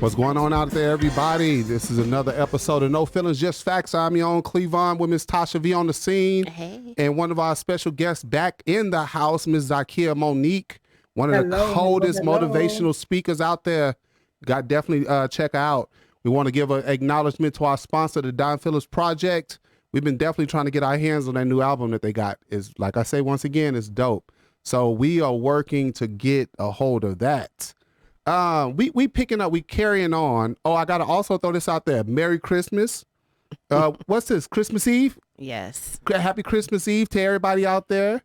What's going on out there, everybody? This is another episode of No Feelings, Just Facts. I'm your own Clevonne with Miss Tosha V on the scene. Hey. And one of our special guests back in the house, Miss Zakiya Monique, one of the coldest motivational speakers out there. Got definitely check her out. We want to give an acknowledgement to our sponsor, the Don Phillips Project. We've been definitely trying to get our hands on that new album that they got. Is like I say once again, it's dope. So we are working to get a hold of that. We picking up, we carrying on. Oh, I gotta also throw this out there. Merry Christmas. What's this? Christmas Eve? Yes. Happy Christmas Eve to everybody out there.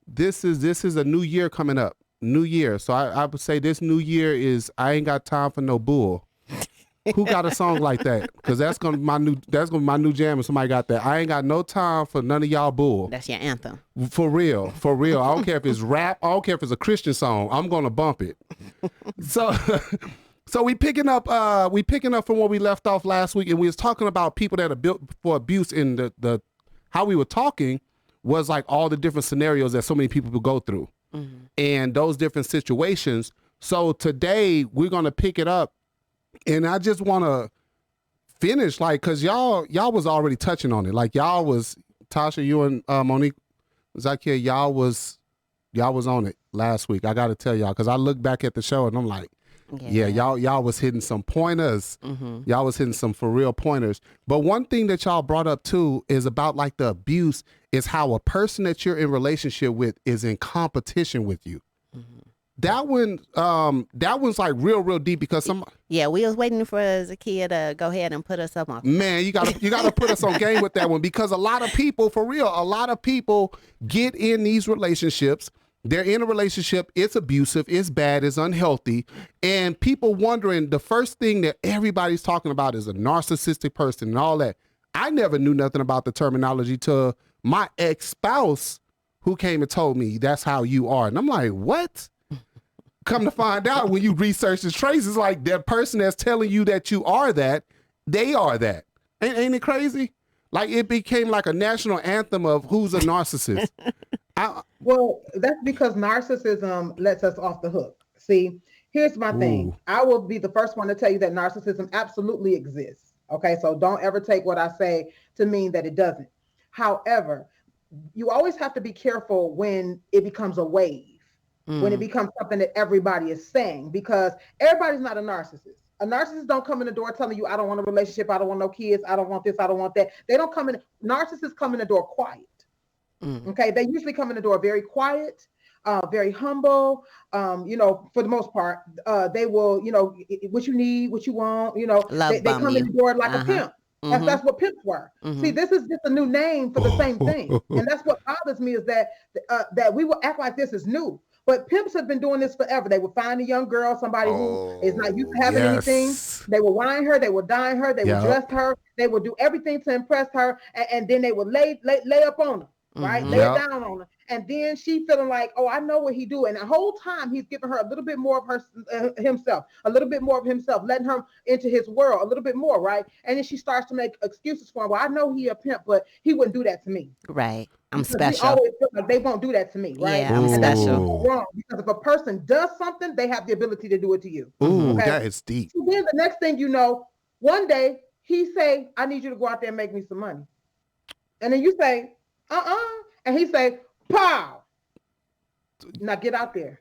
This is a new year coming up. New year. So I would say this new year is I ain't got time for no bull. Who got a song like that? Because that's gonna be my new jam. If somebody got that, I ain't got no time for none of y'all bull. That's your anthem. For real. I don't care if it's rap. I don't care if it's a Christian song. I'm gonna bump it. So we picking up from where we left off last week, and we was talking about people that are built for abuse. In the how we were talking was like all the different scenarios that so many people will go through, and those different situations. So today we're gonna pick it up. And I just want to finish, like, because y'all was already touching on it. Like, y'all was, Tasha, you and Monique, Zakiya, y'all was on it last week. I got to tell y'all, because I look back at the show and I'm like, yeah, y'all was hitting some pointers. Y'all was hitting some for real pointers. But one thing that y'all brought up, too, is about, like, the abuse is how a person that you're in relationship with is in competition with you. That one's like real deep because we was waiting for Zakiya to go ahead and put us up on. Man, you gotta put us on game with that one, because a lot of people, for real, a lot of people get in these relationships. They're in a relationship, it's abusive, it's bad, it's unhealthy, and people wondering, the first thing that everybody's talking about is a narcissistic person and all that. I never knew nothing about the terminology till my ex-spouse who came and told me that's how you are. And I'm like, what? Come to find out, when you research the traits, it's like that person that's telling you that you are that, they are that. Ain't it crazy? Like, it became like a national anthem of who's a narcissist. Well, that's because narcissism lets us off the hook. See, here's my thing. I will be the first one to tell you that narcissism absolutely exists. Okay, so don't ever take what I say to mean that it doesn't. However, you always have to be careful when it becomes a wave. When it becomes something that everybody is saying, because everybody's not a narcissist. A narcissist don't come in the door telling you, I don't want a relationship, I don't want no kids, I don't want this, I don't want that. They don't come in. Narcissists come in the door quiet. Okay, they usually come in the door very quiet, very humble. For the most part, they will, what you need, what you want. They come in the door like a pimp. That's what pimps were. See, this is just a new name for the same thing, and that's what bothers me is that we will act like this is new. But pimps have been doing this forever. They would find a young girl, somebody who is not used to having anything. They will wine her. They will dine her. They will dress her. They will do everything to impress her. And then they will lay up on her, right? Lay it down on her. And then she feeling like, oh, I know what he do. And the whole time he's giving her a little bit more of himself, a little bit more of himself, letting her into his world a little bit more, right? And then she starts to make excuses for him. Well, I know he a pimp, but he wouldn't do that to me. Right. I'm because special. Always feel like they won't do that to me, right? Yeah, I'm special. Wrong, because if a person does something, they have the ability to do it to you. Ooh, that is deep. So then the next thing you know, one day he say, I need you to go out there and make me some money. And then you say, and he say, pow. Now get out there.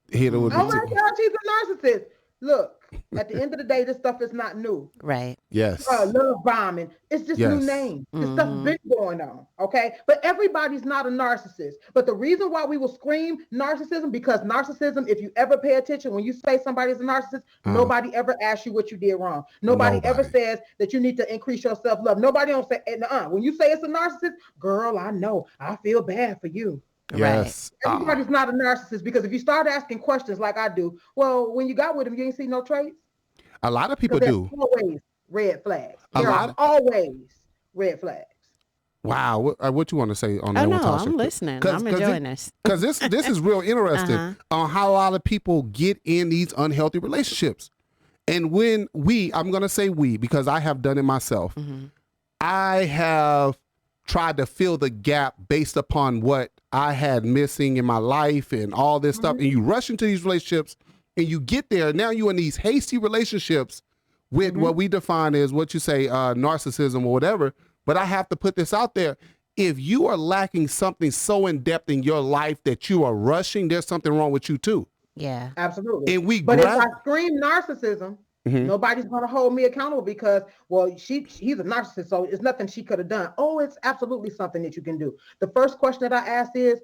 Hit her with oh my God, she's a narcissist. Look, at the end of the day, this stuff is not new. Right. Yes. Love bombing. It's just new names. This stuff's been going on. Okay. But everybody's not a narcissist. But the reason why we will scream narcissism, because narcissism, if you ever pay attention, when you say somebody's a narcissist, nobody ever asks you what you did wrong. Nobody ever says that you need to increase your self-love. Nobody don't say, when you say it's a narcissist, girl, I know. I feel bad for you. Yes. Right. Everybody's not a narcissist, because if you start asking questions like I do, well, when you got with him, you ain't see no traits. A lot of people do. Always red flags. Always red flags. Wow. What you want to say on that? Oh, no, I'm listening. I'm enjoying this. Because this is real interesting on how a lot of people get in these unhealthy relationships. And when I'm going to say we, because I have done it myself. I have tried to fill the gap based upon what I had missing in my life and all this stuff. And you rush into these relationships And you get there, now you're in these hasty relationships with what we define as what you say, narcissism or whatever. But I have to put this out there. If you are lacking something so in depth in your life that you are rushing, there's something wrong with you too. Yeah. Absolutely. And But if I scream narcissism, nobody's going to hold me accountable because, well, he's a narcissist, so it's nothing she could have done. Oh, it's absolutely something that you can do. The first question that I asked is,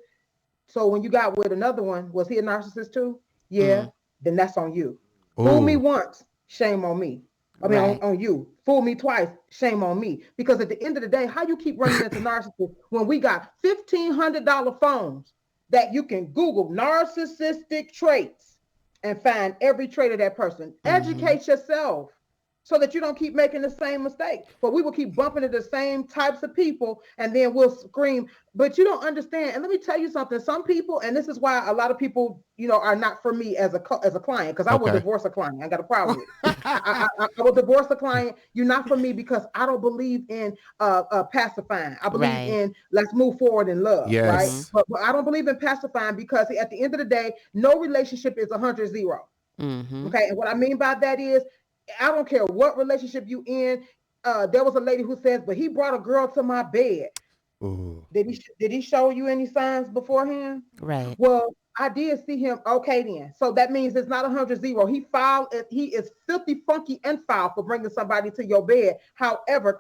so when you got with another one, was he a narcissist too? Yeah, then that's on you. Fool me once, shame on me. I mean, on you. Fool me twice, shame on me. Because at the end of the day, how you keep running into narcissists when we got $1,500 phones that you can Google narcissistic traits and find every trait of that person. Educate yourself so that you don't keep making the same mistake. But we will keep bumping into the same types of people and then we'll scream, but you don't understand. And let me tell you something, some people, and this is why a lot of people, are not for me as a client, because I will divorce a client. I got a problem with it. I will divorce a client. You're not for me because I don't believe in pacifying. I believe in let's move forward in love, right? But I don't believe in pacifying because at the end of the day, no relationship is 100-0. Okay, and what I mean by that is, I don't care what relationship you in. There was a lady who says, but he brought a girl to my bed. Ooh. Did he show you any signs beforehand? Right. Well, I did see him. Okay, then. So that means it's not 100-0. He is filthy, funky, and foul for bringing somebody to your bed. However,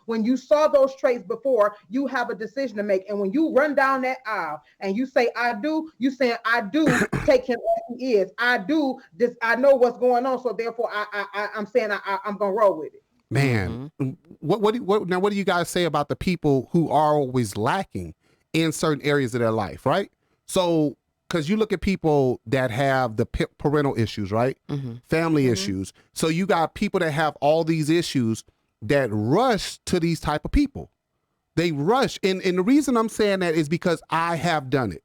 when you saw those traits before, you have a decision to make. And when you run down that aisle and you say, I do, you saying, I do take him as he is. I do this. I know what's going on. So therefore, I'm saying I'm going to roll with it. Man, what do you guys say about the people who are always lacking in certain areas of their life, right? So, because you look at people that have the parental issues, right? Family issues. So you got people that have all these issues that rush to these type of people. They rush. And the reason I'm saying that is because I have done it.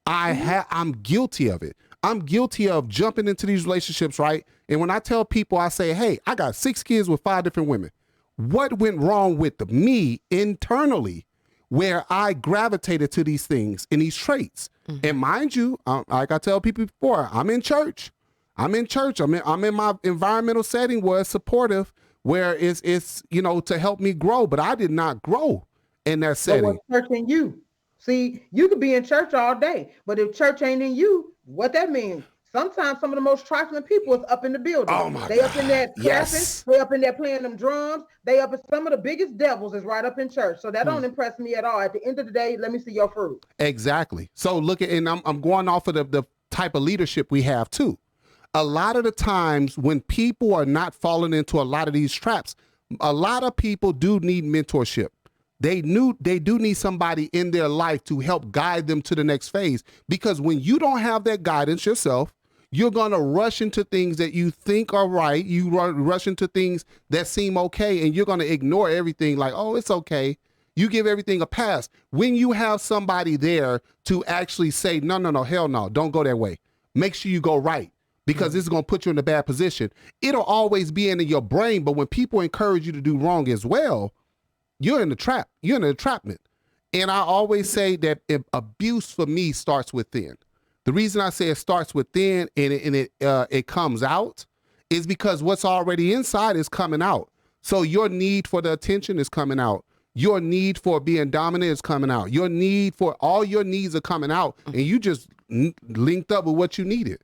I'm guilty of it. I'm guilty of jumping into these relationships, right? And when I tell people, I say, hey, I got 6 kids with 5 different women. What went wrong with me internally where I gravitated to these things and these traits? And mind you, like I tell people before, I'm in church. I'm in my environmental setting where it's supportive, where it's to help me grow. But I did not grow in that setting. So what's church in you? See, you could be in church all day, but if church ain't in you, what that means? Sometimes some of the most trifling people is up in the building. Oh my God. Up in there clapping. They up in there playing them drums. They up in some of the biggest devils is right up in church. So that don't impress me at all. At the end of the day, let me see your fruit. Exactly. So look at, and I'm going off of the type of leadership we have too. A lot of the times when people are not falling into a lot of these traps, a lot of people do need mentorship. They do need somebody in their life to help guide them to the next phase. Because when you don't have that guidance yourself, you're going to rush into things that you think are right. You rush into things that seem okay, and you're going to ignore everything like, oh, it's okay. You give everything a pass. When you have somebody there to actually say, no, hell no, don't go that way. Make sure you go right, because this is going to put you in a bad position. It'll always be in your brain, but when people encourage you to do wrong as well, you're in the trap. You're in the entrapment. And I always say that abuse for me starts within. The reason I say it starts within and it comes out is because what's already inside is coming out. So your need for the attention is coming out. Your need for being dominant is coming out. Your need for all your needs are coming out, and you just linked up with what you needed.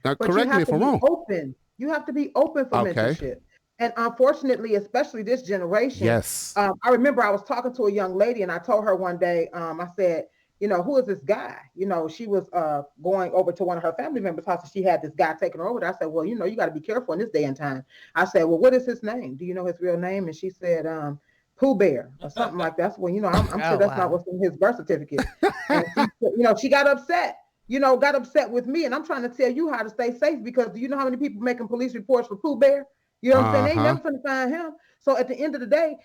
Now, but correct me if I'm wrong. Open. You have to be open for mentorship. And unfortunately, especially this generation. Yes. I remember I was talking to a young lady and I told her one day, I said, who is this guy? She was going over to one of her family members' house and she had this guy taking her over. I said, well, you got to be careful in this day and time. I said, well, what is his name? Do you know his real name? And she said, Pooh Bear or something like that. Well, I'm sure that's not what's in his birth certificate. And she got upset. Got upset with me. And I'm trying to tell you how to stay safe, because do you know how many people making police reports for Pooh Bear? You know what I'm saying? They ain't never gonna find him. So at the end of the day,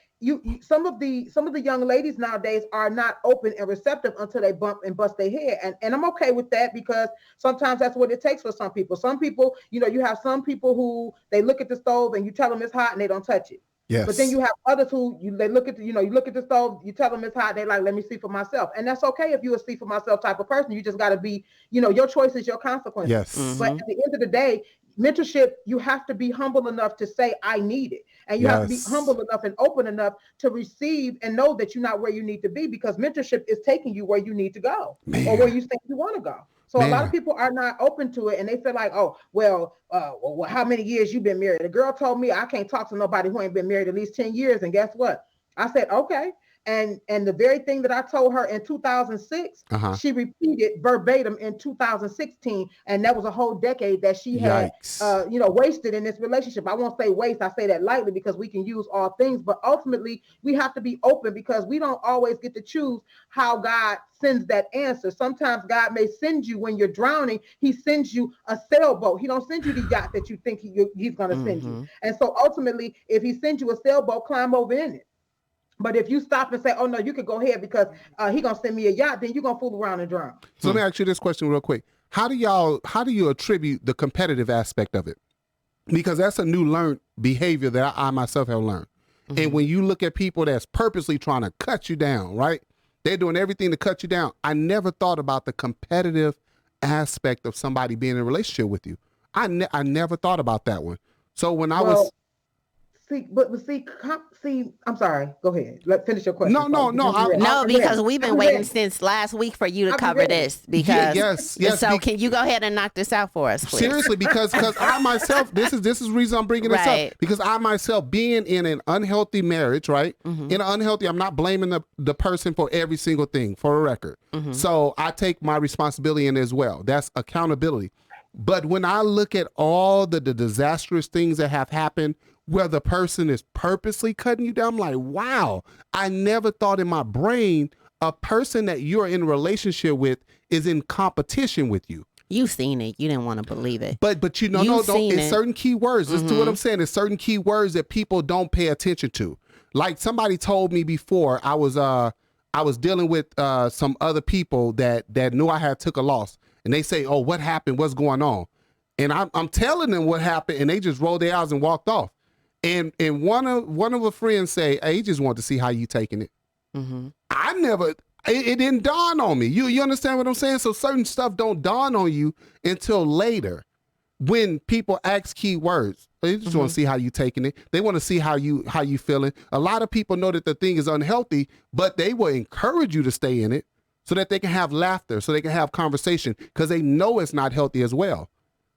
some of the young ladies nowadays are not open and receptive until they bump and bust their head. And I'm okay with that, because sometimes that's what it takes for some people. Some people, you have some people who they look at the stove and you tell them it's hot and they don't touch it. Yes. But then you have others who they look at you look at the stove, you tell them it's hot, they like, let me see for myself. And that's okay if you're a see for myself type of person. You just got to be, your choice is your consequences. Yes. But at the end of the day, mentorship, you have to be humble enough to say, I need it. And you have to be humble enough and open enough to receive and know that you're not where you need to be, because mentorship is taking you where you need to go or where you think you want to go. So a lot of people are not open to it, and they feel like, oh, well, how many years you been married? A girl told me I can't talk to nobody who ain't been married at least 10 years. And guess what? I said, okay. And the very thing that I told her in 2006, she repeated verbatim in 2016. And that was a whole decade that she had, wasted in this relationship. I won't say waste. I say that lightly because we can use all things. But ultimately, we have to be open, because we don't always get to choose how God sends that answer. Sometimes God may send you when you're drowning. He sends you a sailboat. He don't send you the yacht that you think he's going to send you. And so ultimately, if he sends you a sailboat, climb over in it. But if you stop and say, oh, no, you could go ahead because he's going to send me a yacht, then you're going to fool around and drown. So let me ask you this question real quick. How do you attribute the competitive aspect of it? Because that's a new learned behavior that I myself have learned. And when you look at people that's purposely trying to cut you down, right? They're doing everything to cut you down. I never thought about the competitive aspect of somebody being in a relationship with you. I never thought about that one. So when I was... See, I'm sorry. Go ahead. Finish your question. No, because we've been waiting since last week for you to cover this. Because yes. So can you go ahead and knock this out for us, please? Seriously, because I myself, this is the reason I'm bringing this up. Because I myself, being in an unhealthy marriage, right? In an unhealthy, I'm not blaming the person for every single thing, for a record. So I take my responsibility in as well. That's accountability. But when I look at all the disastrous things that have happened, where the person is purposely cutting you down, I'm like, wow, I never thought in my brain a person that you're in a relationship with is in competition with you. You've seen it. You didn't want to believe it. But it's certain key words. Listen to what I'm saying. It's certain key words that people don't pay attention to. Like somebody told me before, I was dealing with some other people that knew I had took a loss, and they say, oh, what happened? What's going on? And I'm telling them what happened, and they just rolled their eyes and walked off. And one of a friends say, hey, he just wanted to see how you taking it. It didn't dawn on me. You understand what I'm saying? So certain stuff don't dawn on you until later, when people ask key words. They just want to see how you taking it. They want to see how you feeling. A lot of people know that the thing is unhealthy, but they will encourage you to stay in it so that they can have laughter, so they can have conversation, because they know it's not healthy as well.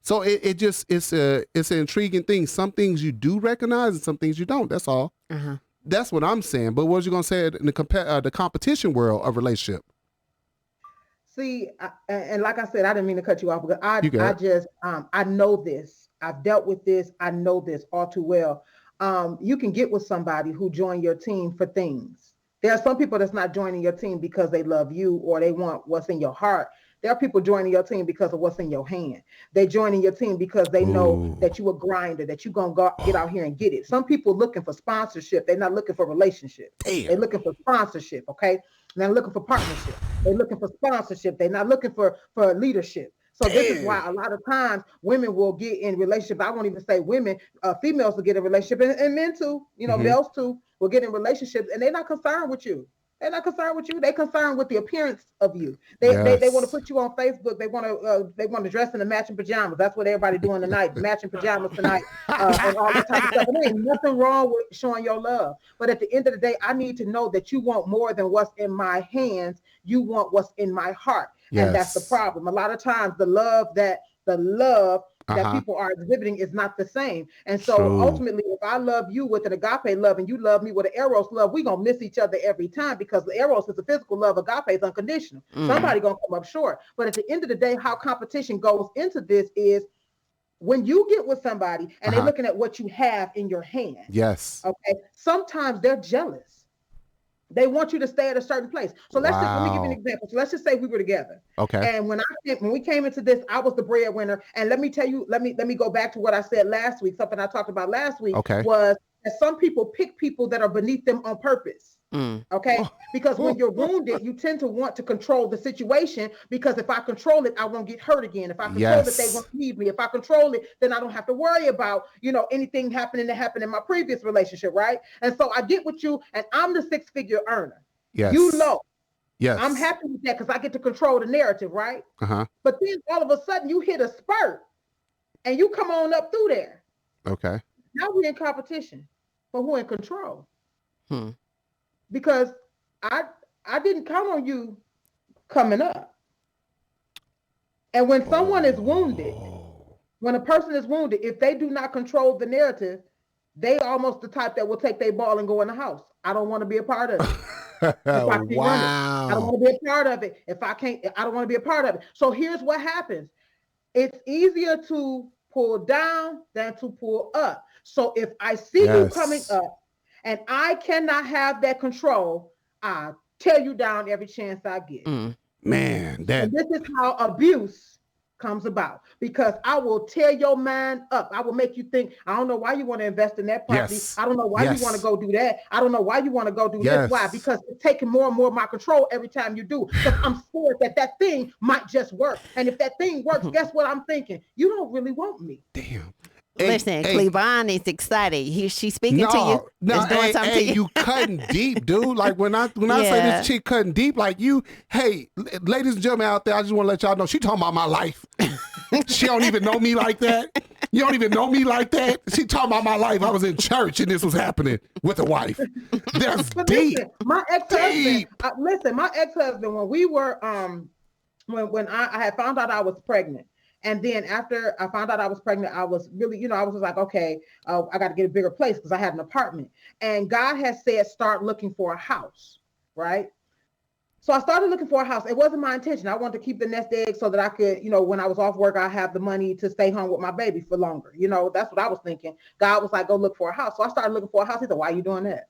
So it's an intriguing thing. Some things you do recognize and some things you don't. That's all. That's what I'm saying. But what was you going to say in the competition world of relationship? See, and like I said, I didn't mean to cut you off, because I know this. I've dealt with this. I know this all too well. You can get with somebody who joined your team for things. There are some people that's not joining your team because they love you or they want what's in your heart. There are people joining your team because of what's in your hand. They're joining your team because they know that you a grinder, that you're going to get out here and get it. Some people looking for sponsorship. They're not looking for relationship. They're looking for sponsorship, okay? They're not looking for partnership. They're looking for sponsorship. They're not looking for leadership. So this is why a lot of times women will get in relationships. I won't even say women, females will get in relationship, and men too, males too, will get in relationships, and they're not concerned with you. They're not concerned with you. They're concerned with the appearance of you. They want to put you on Facebook. They want to dress in the matching pajamas. That's what everybody doing tonight, matching pajamas tonight, and all that type of stuff. And there ain't nothing wrong with showing your love. But at the end of the day, I need to know that you want more than what's in my hands. You want what's in my heart. Yes. And that's the problem. A lot of times the love that people are exhibiting is not the same. And so ultimately, if I love you with an agape love and you love me with an eros love, we're going to miss each other every time, because the eros is a physical love. Agape is unconditional. Somebody going to come up short. But at the end of the day, how competition goes into this is when you get with somebody and they're looking at what you have in your hand. Yes. Okay. Sometimes they're jealous. They want you to stay at a certain place. So let me give you an example. So let's just say we were together. Okay. And when we came into this, I was the breadwinner. And let me tell you, let me go back to what I said last week. Something I talked about last week was that some people pick people that are beneath them on purpose. Okay, because when you're wounded, you tend to want to control the situation, because if I control it, I won't get hurt again. If I control it, they won't leave me. If I control it, then I don't have to worry about, anything happening that happened in my previous relationship, right? And so I get with you, and I'm the 6-figure earner. Yes. You low. Yes. I'm happy with that because I get to control the narrative, right? But then all of a sudden you hit a spurt and you come on up through there. Okay. Now we're in competition for who in control. Because I didn't count on you coming up. And when someone is wounded, when a person is wounded, if they do not control the narrative, they almost the type that will take their ball and go in the house. I don't want to be a part of it. Wow. I don't want to be a part of it. If I can't, I don't want to be a part of it. So here's what happens. It's easier to pull down than to pull up. So if I see you coming up, and I cannot have that control, I tear you down every chance I get. Man, and this is how abuse comes about, because I will tear your mind up. I will make you think, I don't know why you want to invest in that property. I don't know why you want to go do that. I don't know why you want to go do this. Why? Because it's taking more and more of my control every time you do. Because I'm scared that thing might just work. And if that thing works, guess what I'm thinking? You don't really want me. Damn. Listen, Clevonne is excited. She's speaking to you. No, doing something to you. You cutting deep, dude. Like when I say this chick cutting deep, like you, hey, ladies and gentlemen out there, I just want to let y'all know she talking about my life. She don't even know me like that. You don't even know me like that. She talking about my life. I was in church and this was happening with a wife. That's deep. Listen, my ex-husband. My ex-husband, when we were when I had found out I was pregnant. And then after I found out I was pregnant, I was really, I was just like, okay, I got to get a bigger place because I had an apartment. And God has said, start looking for a house, right? So I started looking for a house. It wasn't my intention. I wanted to keep the nest egg so that I could, when I was off work, I have the money to stay home with my baby for longer. That's what I was thinking. God was like, go look for a house. So I started looking for a house. He said, why are you doing that?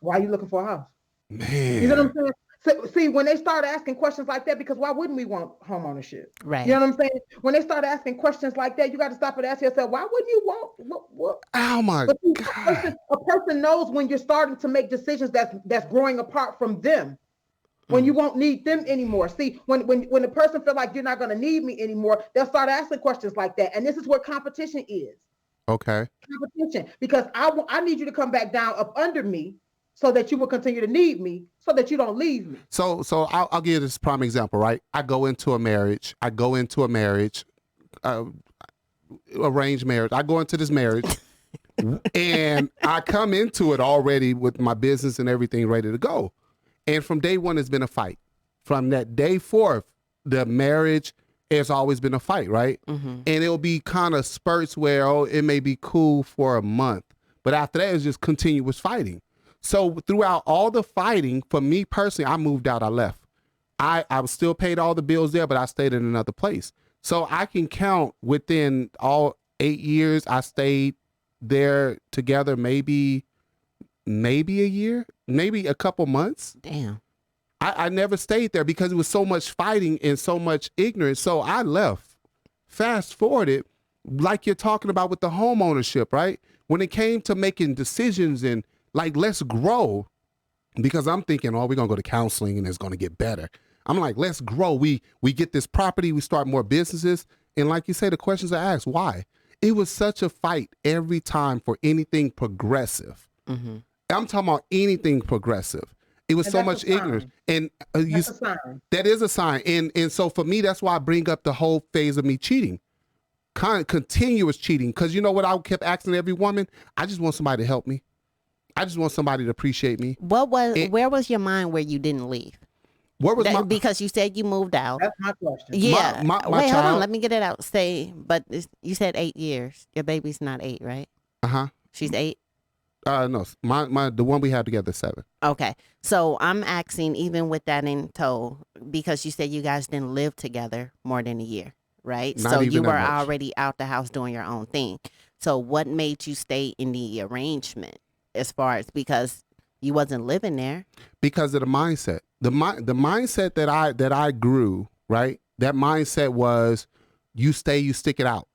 Why are you looking for a house? Man. You know what I'm saying? So, see, when they start asking questions like that, because why wouldn't we want home ownership? Right. You know what I'm saying? When they start asking questions like that, you got to stop and ask yourself, why wouldn't you want what? Oh my God. A person knows when you're starting to make decisions that's growing apart from them. When you won't need them anymore. See, when the person feels like you're not going to need me anymore, they'll start asking questions like that. And this is where competition is. Okay. Competition, because I need you to come back down up under me, so that you will continue to need me, so that you don't leave me. So I'll give you this prime example, right? I go into a marriage, arranged marriage. I go into this marriage and I come into it already with my business and everything ready to go. And from day one, it's been a fight. From that day forth, the marriage has always been a fight, right? And it'll be kind of spurts where, it may be cool for a month, but after that, it's just continuous fighting. So throughout all the fighting, for me personally, I moved out, I left. I was still paid all the bills there, but I stayed in another place. So I can count within all 8 years, I stayed there together, maybe a year, maybe a couple months. Damn. I never stayed there because it was so much fighting and so much ignorance. So I left. Fast forwarded, like you're talking about with the home ownership, right? When it came to making decisions and like, let's grow, because I'm thinking, we're going to go to counseling and it's going to get better. I'm like, let's grow. We get this property, we start more businesses. And like you say, the questions are asked, why? It was such a fight every time for anything progressive. I'm talking about anything progressive. It was so much ignorance. And that is a sign. And so for me, that's why I bring up the whole phase of me cheating. Kind of continuous cheating. Because you know what I kept asking every woman? I just want somebody to help me. I just want somebody to appreciate me. Where was your mind where you didn't leave? Where was because you said you moved out. That's my question. Yeah. My Wait, child, hold on. Let me get it out. But you said 8 years. Your baby's not 8, right? She's 8? No, the one we had together is 7. Okay. So I'm asking, even with that in tow, because you said you guys didn't live together more than a year, right? Not so even you that were much. already out the house doing your own thing. So what made you stay in the arrangement, as far as, because you wasn't living there? Because of the mindset. The mindset that I grew, right? That mindset was, you stay, you stick it out.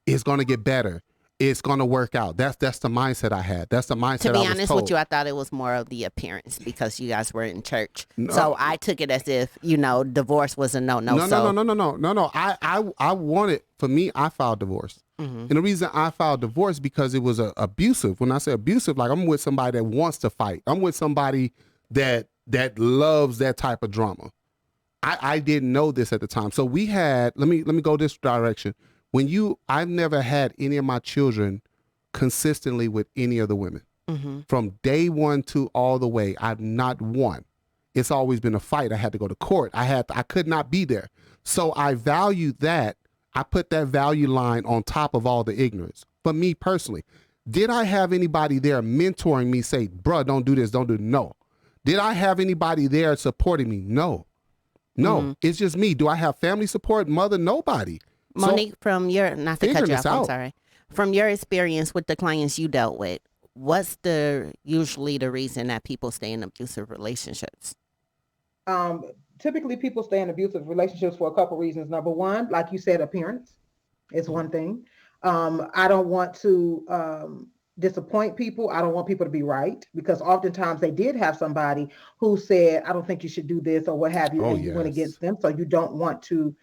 It's going to get better. it's going to work out. That's the mindset I had. That's the mindset To be I was honest told. with you, I thought it was more of the appearance because you guys were in church. No. So I took it as if, divorce was a no. No. I wanted, for me, I filed divorce. Mm-hmm. And the reason I filed divorce because it was abusive. When I say abusive, like I'm with somebody that wants to fight. I'm with somebody that loves that type of drama. I didn't know this at the time. So we had, let me go this direction. I've never had any of my children consistently with any of the women. Mm-hmm. From day one to all the way, I've not won. It's always been a fight. I had to go to court. I could not be there. So I value that. I put that value line on top of all the ignorance. For me personally, did I have anybody there mentoring me say, bruh, don't do this, don't do it? No. Did I have anybody there supporting me? No. It's just me. Do I have family support? Mother? Nobody. Monique, from your, not to cut you off, I'm out. sorry. From your experience with the clients you dealt with, what's usually the reason that people stay in abusive relationships? Typically people stay in abusive relationships for a couple reasons. Number one, like you said, appearance is one thing. I don't want to disappoint people. I don't want people to be right, because oftentimes they did have somebody who said, I don't think you should do this or what have you, and you went against them. So you don't want to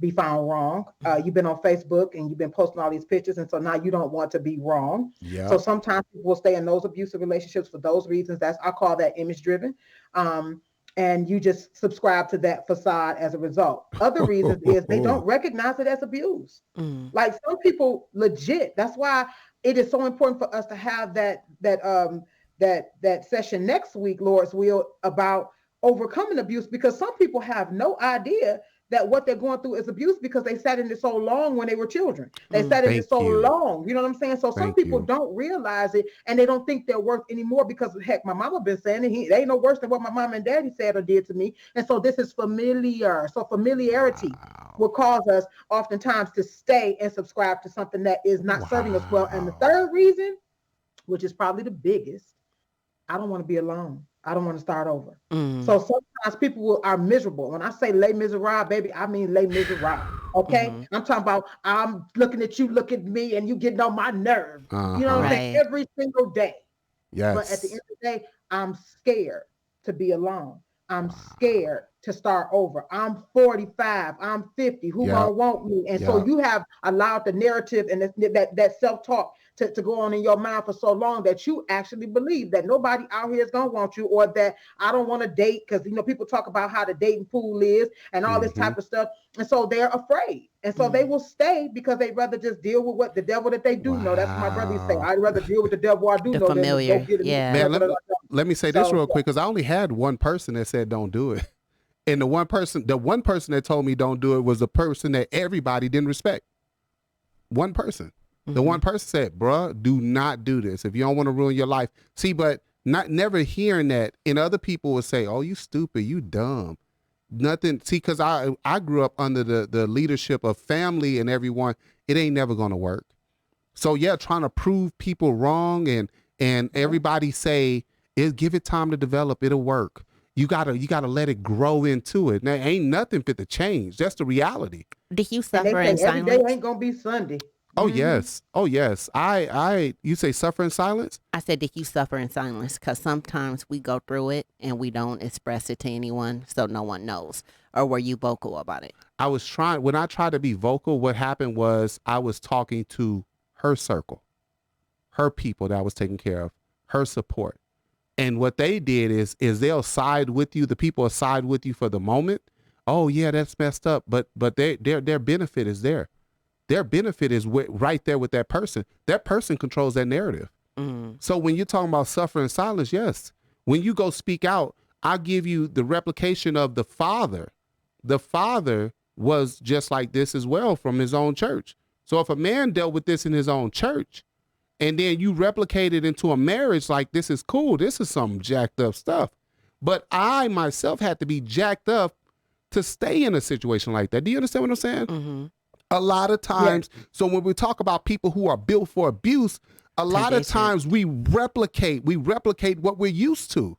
be found wrong. You've been on Facebook and you've been posting all these pictures, and so now you don't want to be wrong. Yeah. So sometimes people will stay in those abusive relationships for those reasons. I call that image driven. And you just subscribe to that facade as a result. Other reasons is they don't recognize it as abuse. Like some people legit. That's why it is so important for us to have that session next week, Lord's will, about overcoming abuse, because some people have no idea that what they're going through is abuse because they sat in it so long when they were children. They sat in it so long. You know what I'm saying? So some people don't realize it, and they don't think they're worth anymore because, heck, my mama been saying it. They ain't no worse than what my mom and daddy said or did to me. And so this is familiar. So familiarity will cause us oftentimes to stay and subscribe to something that is not serving us well. And the third reason, which is probably the biggest, I don't want to be alone. I don't want to start over. So sometimes people are miserable. When I say les miserables, baby, I mean les miserables. Okay? I'm talking about I'm looking at you, look at me, and you getting on my nerve. You know what I'm saying? Every single day. Yes. But at the end of the day, I'm scared to be alone. I'm scared to start over. I'm 45. I'm 50. Who gonna want me? And so you have allowed the narrative and that self-talk to go on in your mind for so long that you actually believe that nobody out here is gonna want you, or that I don't want to date, because people talk about how the dating pool is and all this type of stuff, and so they're afraid, and so they will stay because they'd rather just deal with what the devil that they do know. That's what my brother used to say. I'd rather deal with the devil I do know familiar. than go get it. Man, let me say this real quick, because I only had one person that said don't do it, and the one person that told me don't do it was the person that everybody didn't respect. One person. The one person said, bruh, do not do this if you don't want to ruin your life. See, but never hearing that, and other people would say, oh, you stupid, you dumb. Nothing. See, because I grew up under the leadership of family and everyone. It ain't never going to work. So, yeah, trying to prove people wrong and everybody say, give it time to develop. It'll work. You gotta let it grow into it. Now, ain't nothing fit to change. That's the reality. Did you suffer in silence? Every day ain't going to be Sunday. Oh, yes. Oh, yes. You say suffer in silence? I said, did you suffer in silence? Because sometimes we go through it and we don't express it to anyone, so no one knows. Or were you vocal about it? When I tried to be vocal, what happened was I was talking to her circle, her people that I was taking care of, her support. And what they did is they'll side with you. The people will side with you for the moment. Oh, yeah, that's messed up. But their benefit is there. Their benefit is right there with that person. That person controls that narrative. So when you're talking about suffering in silence, yes. When you go speak out, I'll give you the replication of the father. The father was just like this as well from his own church. So if a man dealt with this in his own church, and then you replicate it into a marriage, like this is cool, this is some jacked up stuff. But I myself had to be jacked up to stay in a situation like that. Do you understand what I'm saying? A lot of times, so when we talk about people who are built for abuse, a lot of times we replicate what we're used to.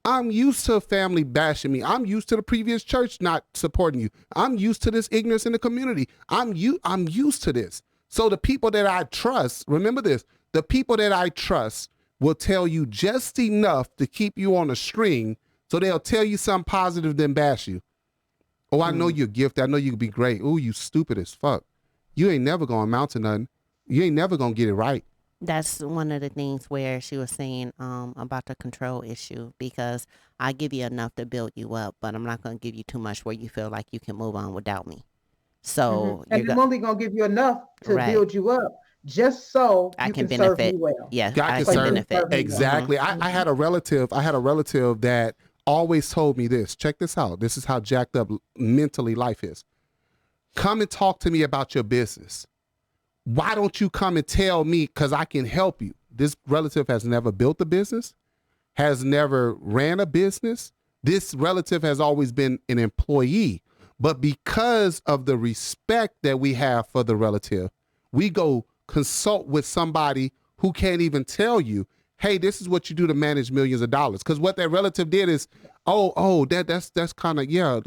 I'm used to family bashing me. I'm used to the previous church not supporting you. I'm used to this ignorance in the community. I'm used to this. So the people that I trust, remember this, the people that I trust will tell you just enough to keep you on a string, so they'll tell you something positive, then bash you. Oh, I know you're gifted. I know you can be great. Oh, you stupid as fuck. You ain't never going to amount to nothing. You ain't never going to get it right. That's one of the things where she was saying about the control issue, because I give you enough to build you up, but I'm not going to give you too much where you feel like you can move on without me. So and I'm only going to give you enough to build you up, just so I you can serve benefit. me well. Yeah, I can benefit. Exactly. I had a relative that always told me this. Check this out. This is how jacked up mentally life is. Come and talk to me about your business. Why don't you come and tell me, because I can help you? This relative has never built a business, has never ran a business. This relative has always been an employee. But because of the respect that we have for the relative, we go consult with somebody who can't even tell you, hey, this is what you do to manage millions of dollars. Because what that relative did is, that's kind of,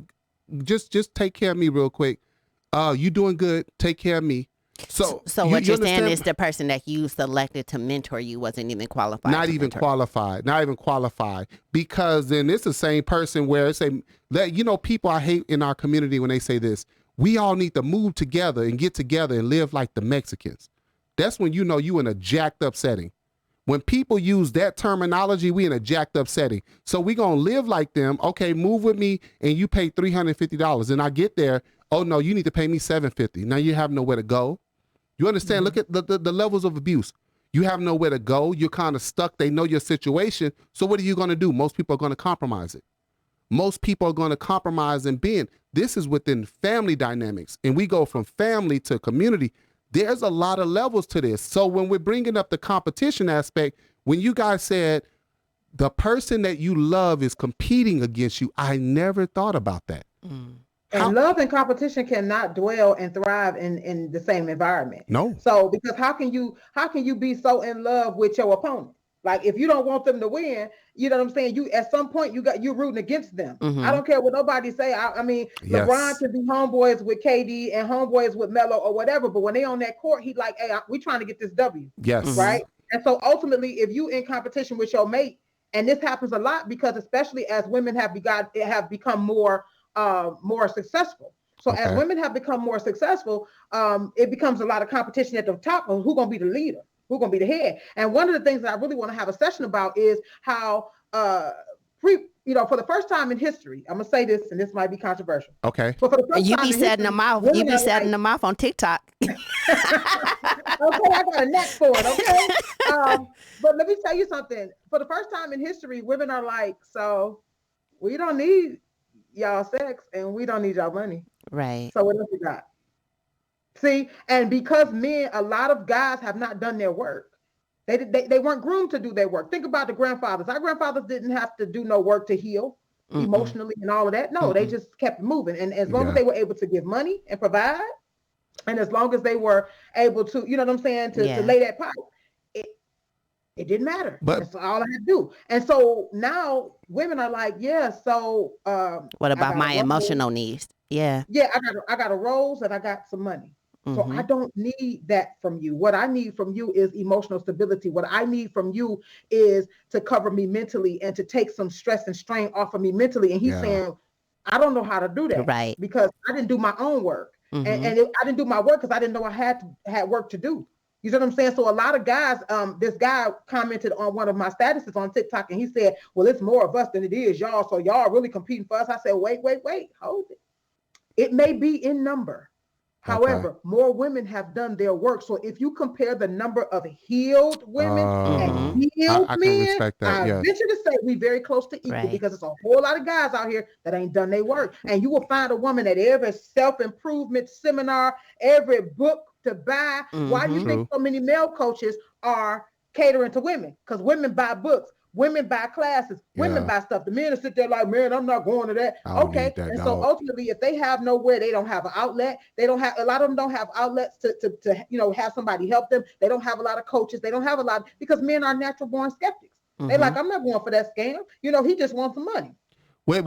just take care of me real quick. You doing good. Take care of me. So what you're saying is the person that you selected to mentor you wasn't even qualified. Not even qualified. Because then it's the same person where it's people I hate in our community when they say this, we all need to move together and get together and live like the Mexicans. That's when you know you in a jacked up setting. When people use that terminology, we in a jacked up setting. So we going to live like them. Okay, move with me and you pay $350. And I get there, oh no, you need to pay me $750. Now you have nowhere to go. You understand? Look at the levels of abuse. You have nowhere to go. You're kind of stuck. They know your situation. So what are you going to do? Most people are going to compromise it. Most people are going to compromise and bend. This is within family dynamics. And we go from family to community. There's a lot of levels to this. So when we're bringing up the competition aspect, when you guys said the person that you love is competing against you, I never thought about that. And love and competition cannot dwell and thrive in the same environment. No. So because how can you be so in love with your opponent? Like if you don't want them to win, you know what I'm saying? You at some point you're rooting against them. I don't care what nobody say. I mean, yes. LeBron can be homeboys with KD and homeboys with Melo or whatever, but when they on that court, he like, hey, we trying to get this W. Yes. Right. And so ultimately, if you in competition with your mate, and this happens a lot because especially as women have become more successful. So as women have become more successful, it becomes a lot of competition at the top of who's going to be the leader, who's going to be the head. And one of the things that I really want to have a session about is how, for the first time in history, I'm going to say this, and this might be controversial. Okay. But for the first you time be setting them off. You be setting them off on TikTok. Okay, I got a knack for it. Okay. But let me tell you something. For the first time in history, women are like, so we don't need y'all sex and we don't need y'all money. Right. So what else you got? See, and because a lot of guys have not done their work. They weren't groomed to do their work. Think about the grandfathers. Our grandfathers didn't have to do no work to heal emotionally and all of that. No, they just kept moving. And as long as they were able to give money and provide, and as long as they were able to, you know what I'm saying, to lay that pipe, it didn't matter. But that's all I had to do. And so now women are like, so what about my emotional needs? Yeah. Yeah, I got a rose and I got some money. So I don't need that from you. What I need from you is emotional stability. What I need from you is to cover me mentally and to take some stress and strain off of me mentally. And he's saying, I don't know how to do that. Right. Because I didn't do my own work. And I didn't do my work because I didn't know I had work to do. You know what I'm saying? So a lot of guys, this guy commented on one of my statuses on TikTok and he said, well, it's more of us than it is y'all. So y'all are really competing for us. I said, wait, hold it. It may be in number. However, more women have done their work. So if you compare the number of healed women and healed men, I venture to say we very close to equal because it's a whole lot of guys out here that ain't done their work. And you will find a woman at every self-improvement seminar, every book to buy. Why do you think so many male coaches are catering to women? Because women buy books. Women buy classes, women buy stuff. The men sit there like, man, I'm not going to that. Okay. And so ultimately, if they have nowhere, they don't have an outlet. They don't have, a lot of them don't have outlets to have somebody help them. They don't have a lot of coaches. They don't have a lot because men are natural born skeptics. They're like, I'm not going for that scam. He just wants some money. But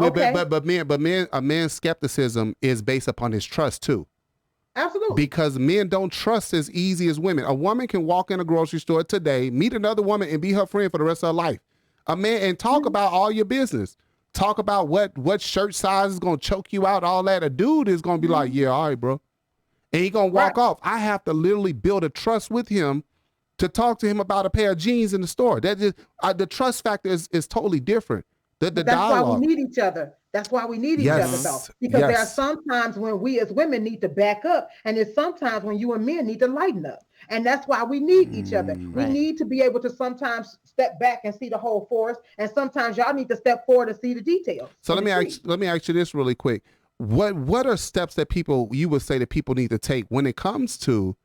a man's skepticism is based upon his trust too. Absolutely. Because men don't trust as easy as women. A woman can walk in a grocery store today, meet another woman, and be her friend for the rest of her life. A man, and talk about all your business. Talk about what shirt size is going to choke you out, all that. A dude is going to be like, yeah, all right, bro. And he going to walk off. I have to literally build a trust with him to talk to him about a pair of jeans in the store. That is, the trust factor is totally different. That's dialogue. Why we need each other. That's why we need each other, though. Because there are some times when we as women need to back up, and there's sometimes when you and men need to lighten up. And that's why we need each other. We need to be able to sometimes step back and see the whole forest, and sometimes y'all need to step forward and see the details. So let me ask you this really quick. What are steps that you would say that people need to take when it comes to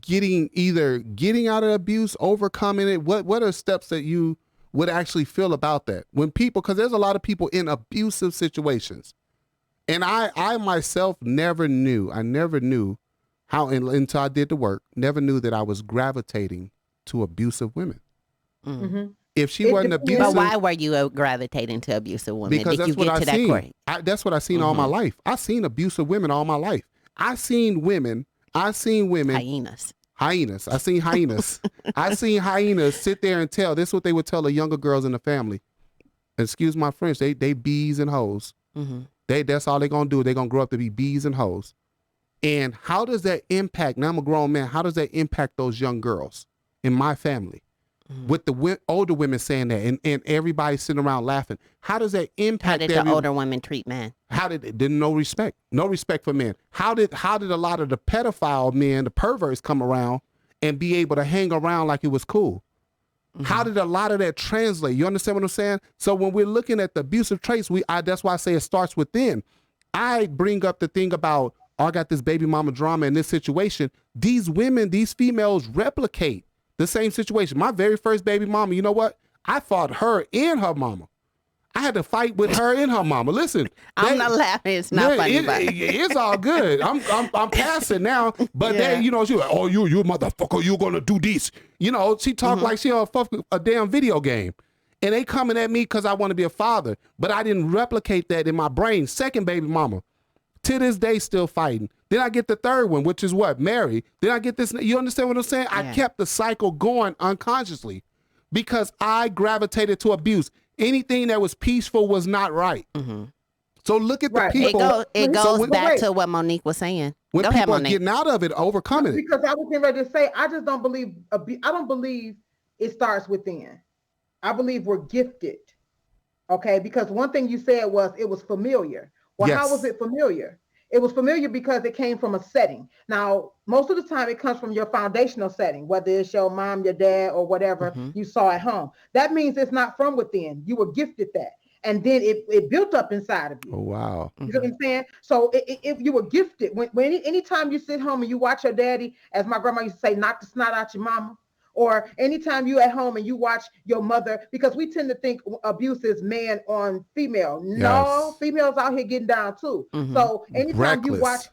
getting out of abuse, overcoming it? What are steps that you would actually feel about that when people, because there's a lot of people in abusive situations, and I myself never knew how, until I did the work, never knew that I was gravitating to abusive women. Mm-hmm. If she wasn't abusive, but why were you gravitating to abusive women? Because that's what I seen. That's what I seen all my life. I seen abusive women all my life. I seen women. Hyenas. I seen hyenas. I seen hyenas sit there and tell. This is what they would tell the younger girls in the family. Excuse my French. They bees and hoes. Mm-hmm. That's all they're gonna do. They're gonna grow up to be bees and hoes. And how does that impact? Now I'm a grown man. How does that impact those young girls in my family? Mm-hmm. With the older women saying that, and everybody sitting around laughing. How does that impact? How did the older women treat men? Didn't no respect for men? How did a lot of the pedophile men, the perverts, come around and be able to hang around like it was cool? Mm-hmm. How did a lot of that translate? You understand what I'm saying? So when we're looking at the abusive traits, that's why I say it starts within. I bring up the thing about, I got this baby mama drama in this situation. These women, these females replicate the same situation. My very first baby mama, you know what? I fought her and her mama. I had to fight with her and her mama. Listen, I'm not laughing. It's not funny. It's all good. I'm past it now. But then, she was like, oh, you motherfucker, you're gonna do this. She talked like she on a damn video game. And they coming at me because I want to be a father. But I didn't replicate that in my brain. Second baby mama, to this day, still fighting. Then I get the third one, which is what? Mary. Then I get this. You understand what I'm saying? Yeah. I kept the cycle going unconsciously because I gravitated to abuse. Anything that was peaceful was not right. Mm-hmm. So look at the people. It goes back to what Monique was saying. When Go people ahead, Monique. are getting out of it, overcoming it. Because I was getting ready to say, I just don't believe. I don't believe it starts within. I believe we're gifted. Okay, because one thing you said was it was familiar. Well, how was it familiar? It was familiar because it came from a setting. Now, most of the time it comes from your foundational setting, whether it's your mom, your dad, or whatever you saw at home. That means it's not from within. You were gifted that. And then it built up inside of you. Oh, wow. You know what I'm saying? So if you were gifted, anytime you sit home and you watch your daddy, as my grandma used to say, knock the snot out your mama. Or anytime you at home and you watch your mother, because we tend to think abuse is man on female. No, females out here getting down too. Mm-hmm. So anytime you watch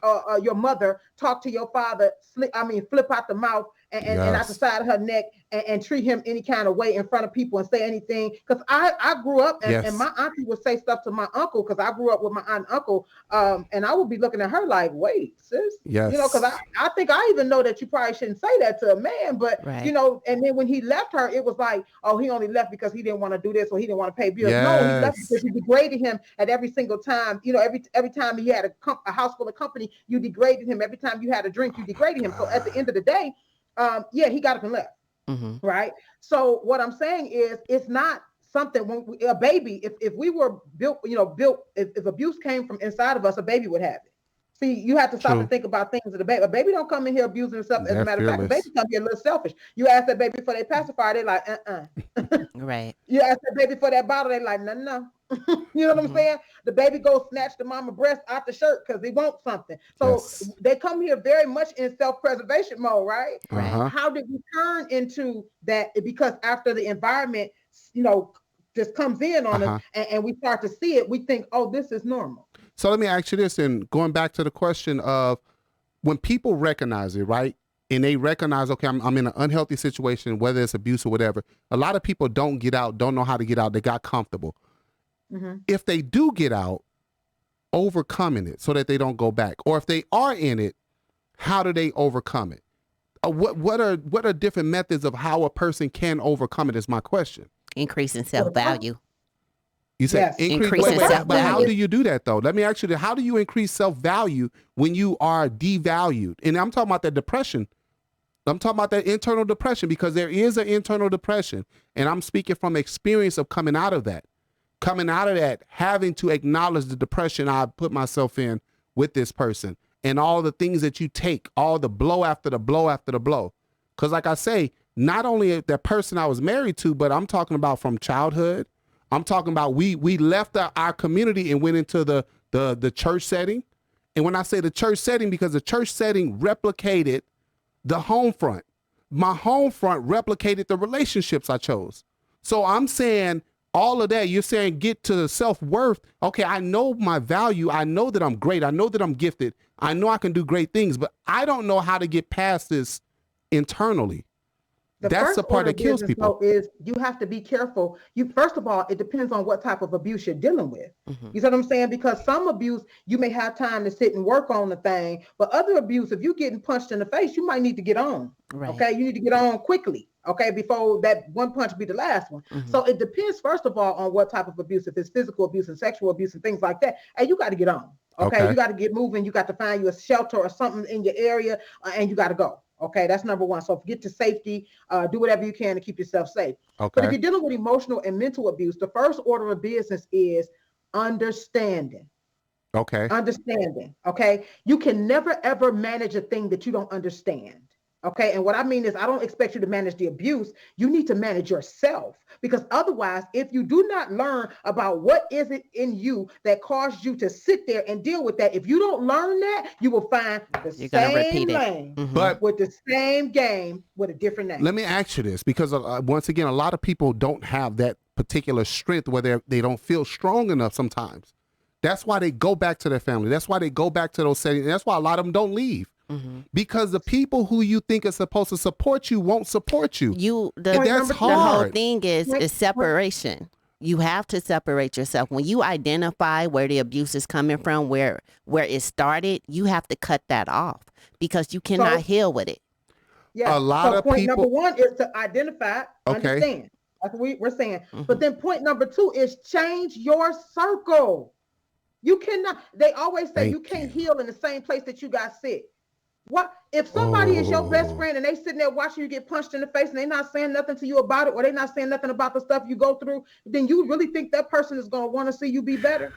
your mother talk to your father, flip out the mouth and out the side of her neck and treat him any kind of way in front of people and say anything. Because I grew up and my auntie would say stuff to my uncle because I grew up with my aunt and uncle. And I would be looking at her like, wait, sis. Yes. Because I think I even know that you probably shouldn't say that to a man. But, and then when he left her, it was like, oh, he only left because he didn't want to do this or he didn't want to pay bills. Yes. No, he left because you degraded him at every single time. Every time he had a house full of company, you degraded him. Every time you had a drink, you degraded him. So at the end of the day, he got up and left. Mm-hmm. Right. So what I'm saying is it's not something when a baby, if we were built, if abuse came from inside of us, a baby would have it. See, you have to stop and think about things of the baby. A baby don't come in here abusing himself. As a matter of fact, a baby come here a little selfish. You ask that baby for their pacifier, they like, Right. You ask that baby for that bottle, they like, no. You know what I'm saying? The baby goes snatch the mama breast out the shirt because they want something. So they come here very much in self-preservation mode, right? Uh-huh. How did we turn into that? Because after the environment, just comes in on us and we start to see it, we think, oh, this is normal. So let me ask you this, and going back to the question of when people recognize it, right? And they recognize, okay, I'm in an unhealthy situation, whether it's abuse or whatever. A lot of people don't get out, don't know how to get out. They got comfortable. Mm-hmm. If they do get out, overcoming it so that they don't go back? Or if they are in it, how do they overcome it? What are different methods of how a person can overcome it is my question. Increasing self-value. You said Yes. Increasing but self-value. how do you do that though? Let me ask you, how do you increase self-value when you are devalued? And I'm talking about that depression. I'm talking about that internal depression, because there is an internal depression. And I'm speaking from experience of coming out of that, having to acknowledge the depression I put myself in with this person and all the things that you take, all the blow after the blow after the blow. Because like I say, not only that person I was married to, but I'm talking about from childhood. I'm talking about we left our community and went into the church setting. And when I say the church setting, because the church setting replicated the home front. My home front replicated the relationships I chose. So I'm saying all of that, you're saying get to self-worth. Okay, I know my value. I know that I'm great. I know that I'm gifted. I know I can do great things, but I don't know how to get past this internally. That's the part that kills people. Is you have to be careful. First of all, it depends on what type of abuse you're dealing with. You see what I'm saying? Because some abuse, you may have time to sit and work on the thing, but other abuse, if you're getting punched in the face, you might need to get on. Right. Okay, you need to get on quickly. Okay, before that one punch be the last one. So it depends, first of all, on what type of abuse. If it's physical abuse and sexual abuse and things like that, and you got to get on. Okay, you got to get moving. You got to find you a shelter or something in your area, and you got to go. Okay, that's number one. So get to safety, do whatever you can to keep yourself safe. Okay. But if you're dealing with emotional and mental abuse, the first order of business is understanding. Okay. Understanding. Okay. You can never, ever manage a thing that you don't understand. Okay. And what I mean is, I don't expect you to manage the abuse. You need to manage yourself, because otherwise, if you do not learn about what is it in you that caused you to sit there and deal with that, if you don't learn that, you will find the same lane, but with the same game with a different name. Let me ask you this, because once again, a lot of people don't have that particular strength where they don't feel strong enough sometimes. That's why they go back to their family. That's why they go back to those settings. And that's why a lot of them don't leave. Because the people who you think are supposed to support you won't support you. That's hard. The whole thing is separation. You have to separate yourself. When you identify where the abuse is coming from, where it started, you have to cut that off, because you cannot heal with it. Yeah. A lot of point people. Number one is to identify, understand. That's what we're saying. But then point number two is change your circle. You cannot. They always say you can't heal in the same place that you got sick. What if somebody is your best friend and they sitting there watching you get punched in the face and they not saying nothing to you about it, or they not saying nothing about the stuff you go through? Then you really think that person is going to want to see you be better?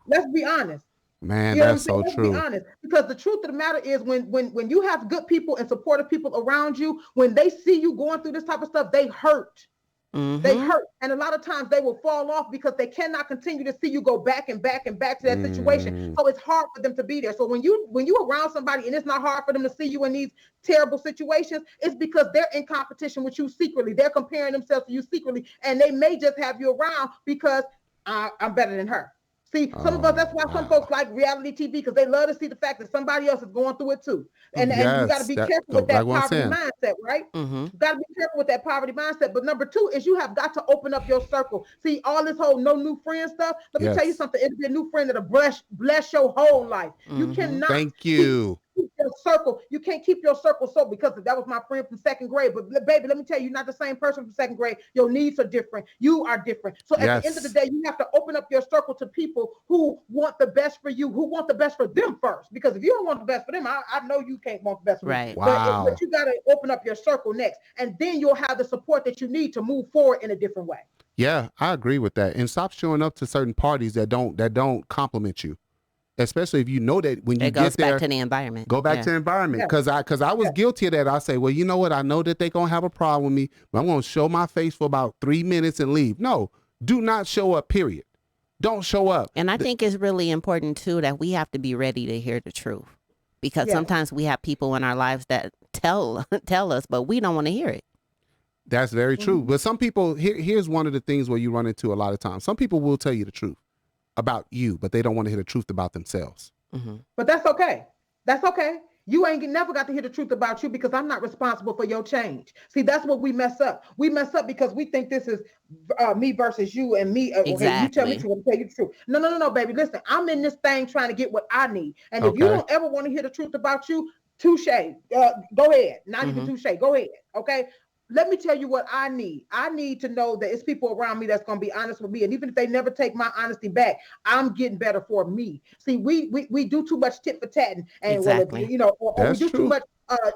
Let's be honest. Man, that's so true. Let's be honest, because the truth of the matter is, when you have good people and supportive people around you, when they see you going through this type of stuff, they hurt. They hurt, and a lot of times they will fall off because they cannot continue to see you go back and back and back to that situation. So it's hard for them to be there. So when you around somebody and it's not hard for them to see you in these terrible situations, it's because they're in competition with you secretly. They're comparing themselves to you secretly, and they may just have you around because I'm better than her. See, some of us, that's why some folks like reality TV, because they love to see the fact that somebody else is going through it too. And you got to be careful with that poverty mindset, right? You got to be careful with that poverty mindset. But number two is you have got to open up your circle. See, all this whole no new friend stuff, let me tell you something. It'll be a new friend that'll bless your whole life. You cannot. Thank you. Keep your circle. You can't keep your circle so, because that was my friend from second grade. But baby, let me tell you, you're not the same person from second grade. Your needs are different. You are different. So at the end of the day, you have to open up your circle to people who want the best for you, who want the best for them first. Because if you don't want the best for them, I know you can't want the best for them. Wow. But you got to open up your circle next, and then you'll have the support that you need to move forward in a different way. Yeah, I agree with that. And stop showing up to certain parties that don't compliment you. Especially if you know that when you get there, back to the environment. Go back to the environment. Because I was guilty of that. I say, well, you know what? I know that they're going to have a problem with me, but I'm going to show my face for about 3 minutes and leave. No, do not show up, period. Don't show up. And I think it's really important, too, that we have to be ready to hear the truth. Because sometimes we have people in our lives that tell us, but we don't want to hear it. That's very true. But some people, here's one of the things where you run into a lot of times. Some people will tell you the truth about you, but they don't want to hear the truth about themselves. But that's okay. That's okay. You ain't never got to hear the truth about you because I'm not responsible for your change. See, that's what we mess up. We mess up because we think this is me versus you and me. Okay, you tell me Exactly. truth, I'll tell you the truth. No, baby. Listen, I'm in this thing trying to get what I need. And if you Okay. don't ever want to hear the truth about you, touche. Go ahead. Not even touche. Go ahead. Okay. Let me tell you what I need. I need to know that it's people around me that's going to be honest with me. And even if they never take my honesty back, I'm getting better for me. See, we do too much tit for tatting. And well, if, Exactly. you know, or we That's do too true. much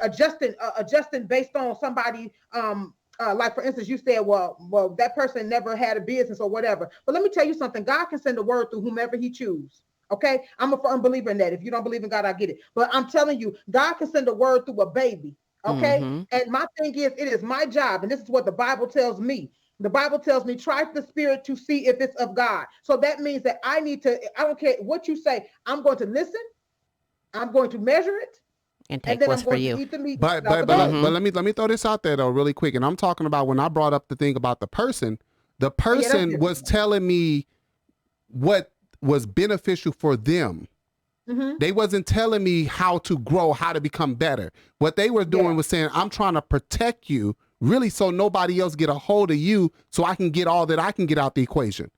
adjusting based on somebody, like for instance, you said, well, that person never had a business or whatever. But let me tell you something. God can send a word through whomever he chooses. Okay. I'm a firm believer in that. If you don't believe in God, I get it. But I'm telling you, God can send a word through a baby. Okay. And my thing is, it is my job. And this is what the Bible tells me. The Bible tells me, try the spirit to see if it's of God. So that means that I don't care what you say. I'm going to listen. I'm going to measure it. And And take then what's I'm for going you. to eat the meat. But let me throw this out there though really quick. And I'm talking about when I brought up the thing about the person different. was telling me what was beneficial for them. They wasn't telling me how to grow, how to become better. What they were doing was saying, I'm trying to protect you, really, so nobody else get a hold of you, so I can get all that I can get out the equation.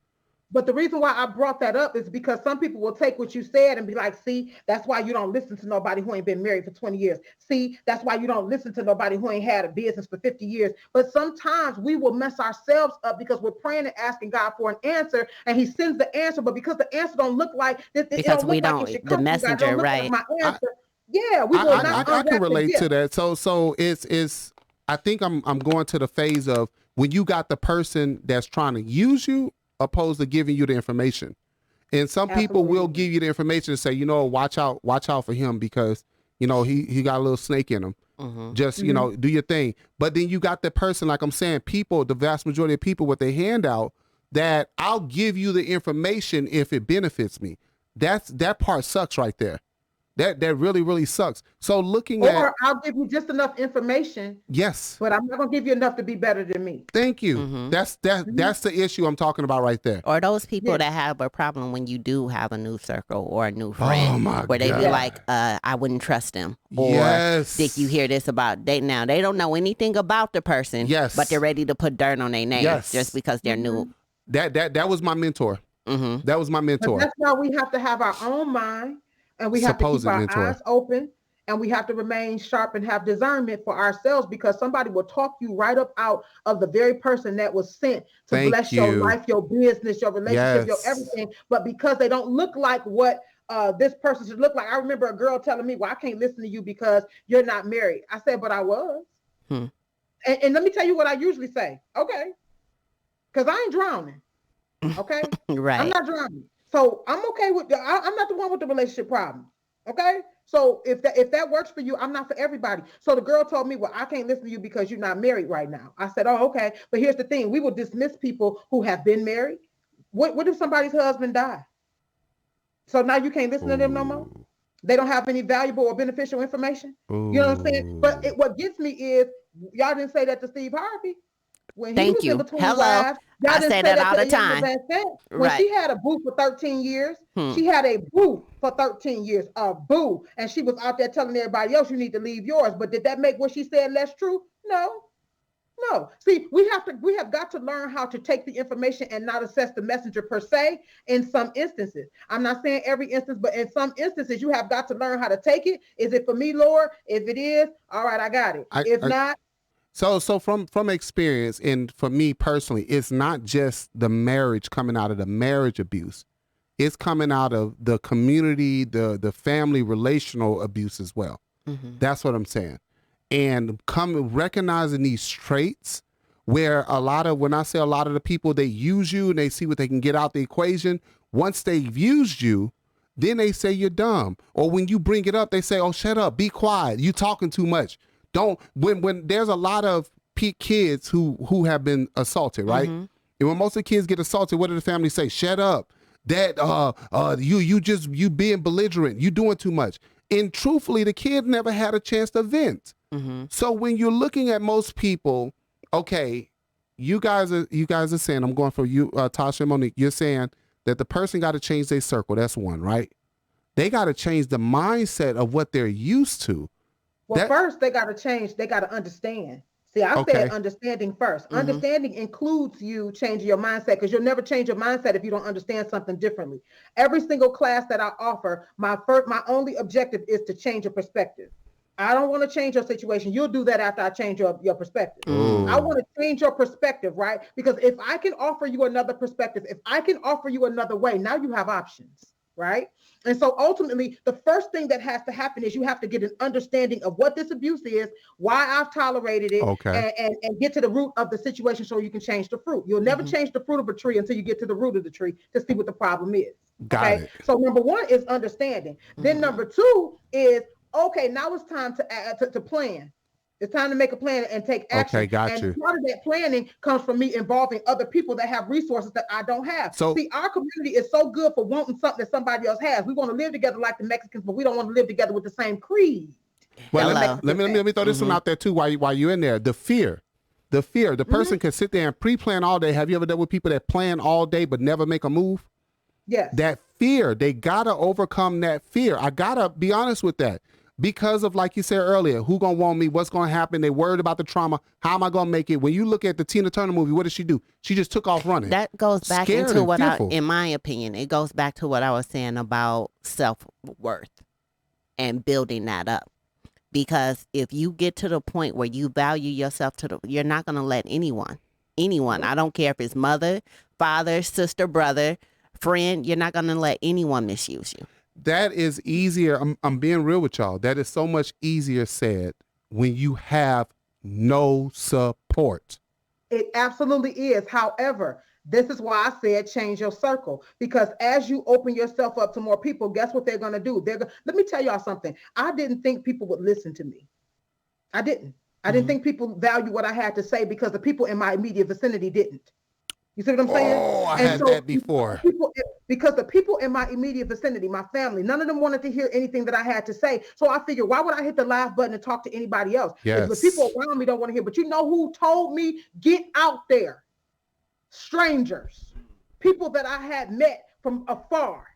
But the reason why I brought that up is because some people will take what you said and be like, see, that's why you don't listen to nobody who ain't been married for 20 years. See, that's why you don't listen to nobody who ain't had a business for 50 years. But sometimes we will mess ourselves up because we're praying and asking God for an answer, and he sends the answer. But because the answer don't look like this, it Because don't we look like don't, it should the come from God. It messenger, don't look right? like my answer. We will not I can unwrap the relate gift. to that. So it's I think I'm going to the phase of when you got the person that's trying to use you opposed to giving you the information. And some people will give you the information and say, you know, watch out for him because, you know, he got a little snake in him. Just, you know, do your thing. But then you got the person, like I'm saying, people, the vast majority of people with their hand out, that I'll give you the information if it benefits me. That part sucks right there. That really, really sucks. So Or I'll give you just enough information. Yes. But I'm not gonna give you enough to be better than me. Thank you. That's the issue I'm talking about right there. Or those people that have a problem when you do have a new circle or a new friend, where they be like, I wouldn't trust them. Or did you hear this about they don't know anything about the person, but they're ready to put dirt on their name just because they're new. That was my mentor. That was my mentor. But that's why we have to have our own mind, and we have to keep our eyes open, and we have to remain sharp and have discernment for ourselves, because somebody will talk you right up out of the very person that was sent to bless your life, your business, your relationship, your everything. But because they don't look like what this person should look like. I remember a girl telling me, well, I can't listen to you because you're not married. I said, but I was. And let me tell you what I usually say. Okay. Because I ain't drowning. Okay. Right. I'm not drowning. So I'm okay with I'm not the one with the relationship problem. Okay. So if that works for you, I'm not for everybody. So the girl told me, well, I can't listen to you because you're not married right now. I said, oh, okay. But here's the thing. We will dismiss people who have been married. What if somebody's husband died? So now you can't listen to them no more? They don't have any valuable or beneficial information? You know what I'm saying? But what gets me is, y'all didn't say that to Steve Harvey. When he was in between wives, I say that all the time. When she had a boo for 13 years, she had a boo for 13 years, a boo. And she was out there telling everybody else, you need to leave yours. But did that make what she said less true? No. See, we have got to learn how to take the information and not assess the messenger per se in some instances. I'm not saying every instance, but in some instances, you have got to learn how to take it. Is it for me, Lord? If it is, all right, I got it. If not. So from experience, and for me personally, it's not just the marriage coming out of the marriage abuse. It's coming out of the community, the family relational abuse as well. That's what I'm saying. And recognizing these traits where when I say a lot of the people, they use you and they see what they can get out the equation. Once they've used you, then they say you're dumb. Or when you bring it up, they say, oh, shut up, be quiet. You talking too much. When there's a lot of kids who have been assaulted, right? And when most of the kids get assaulted, what do the family say? Shut up. That you being belligerent, you doing too much. And truthfully, the kid never had a chance to vent. So when you're looking at most people, okay, you guys are saying, I'm going for you, Tasha and Monique, you're saying that the person got to change their circle. That's one, right? they got to change the mindset of what they're used to. Well, first they got to change. They got to understand. See, I said understanding first. Understanding includes you changing your mindset, because you'll never change your mindset if you don't understand something differently. Every single class that I offer, my only objective is to change your perspective. I don't want to change your situation. You'll do that after I change your perspective. I want to change your perspective, right? Because if I can offer you another perspective, if I can offer you another way, now you have options, right? And so ultimately, the first thing that has to happen is you have to get an understanding of what this abuse is, why I've tolerated it, and get to the root of the situation so you can change the fruit. You'll never change the fruit of a tree until you get to the root of the tree to see what the problem is. Got it. So number one is understanding. Then number two is, okay, now it's time to plan. It's time to make a plan and take action. Okay, got and you. Part of that planning comes from me involving other people that have resources that I don't have. So, see, our community is so good for wanting something that somebody else has. We want to live together like the Mexicans, but we don't want to live together with the same creed. Well, let me throw this one out there too while you're in there. The fear. The person can sit there and pre-plan all day. Have you ever dealt with people that plan all day but never make a move? Yes. That fear, they gotta overcome that fear. I gotta be honest with that. Because of, like you said earlier, who gonna want me? What's gonna happen? They worried about the trauma. How am I gonna make it? When you look at the Tina Turner movie, what did she do? She just took off running. That goes back Scared into and what fearful. in my opinion, it goes back to what I was saying about self-worth and building that up. Because if you get to the point where you value yourself you're not gonna let anyone, I don't care if it's mother, father, sister, brother, friend, you're not gonna let anyone misuse you. That is easier. I'm being real with y'all. That is so much easier said when you have no support. It absolutely is. However, this is why I said change your circle, because as you open yourself up to more people, guess what they're going to do? Let me tell y'all something. I didn't think people would listen to me. I didn't think people value what I had to say, because the people in my immediate vicinity didn't. You see what I'm saying? Oh, I had that before. Because the people in my immediate vicinity, my family, none of them wanted to hear anything that I had to say. So I figured, why would I hit the live button and talk to anybody else? Yes. If the people around me don't want to hear. But you know who told me, get out there? Strangers, people that I had met from afar.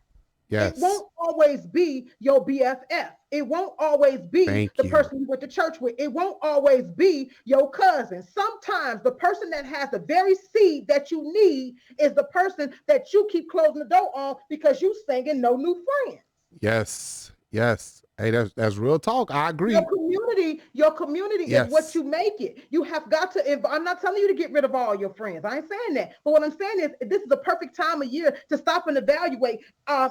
Yes. It won't always be your BFF. It won't always be the person you went to church with. It won't always be your cousin. Sometimes the person that has the very seed that you need is the person that you keep closing the door on because you singing no new friends. Yes. Hey, that's real talk. I agree. Your community is what you make it. You have got to, I'm not telling you to get rid of all your friends. I ain't saying that. But what I'm saying is this is the perfect time of year to stop and evaluate.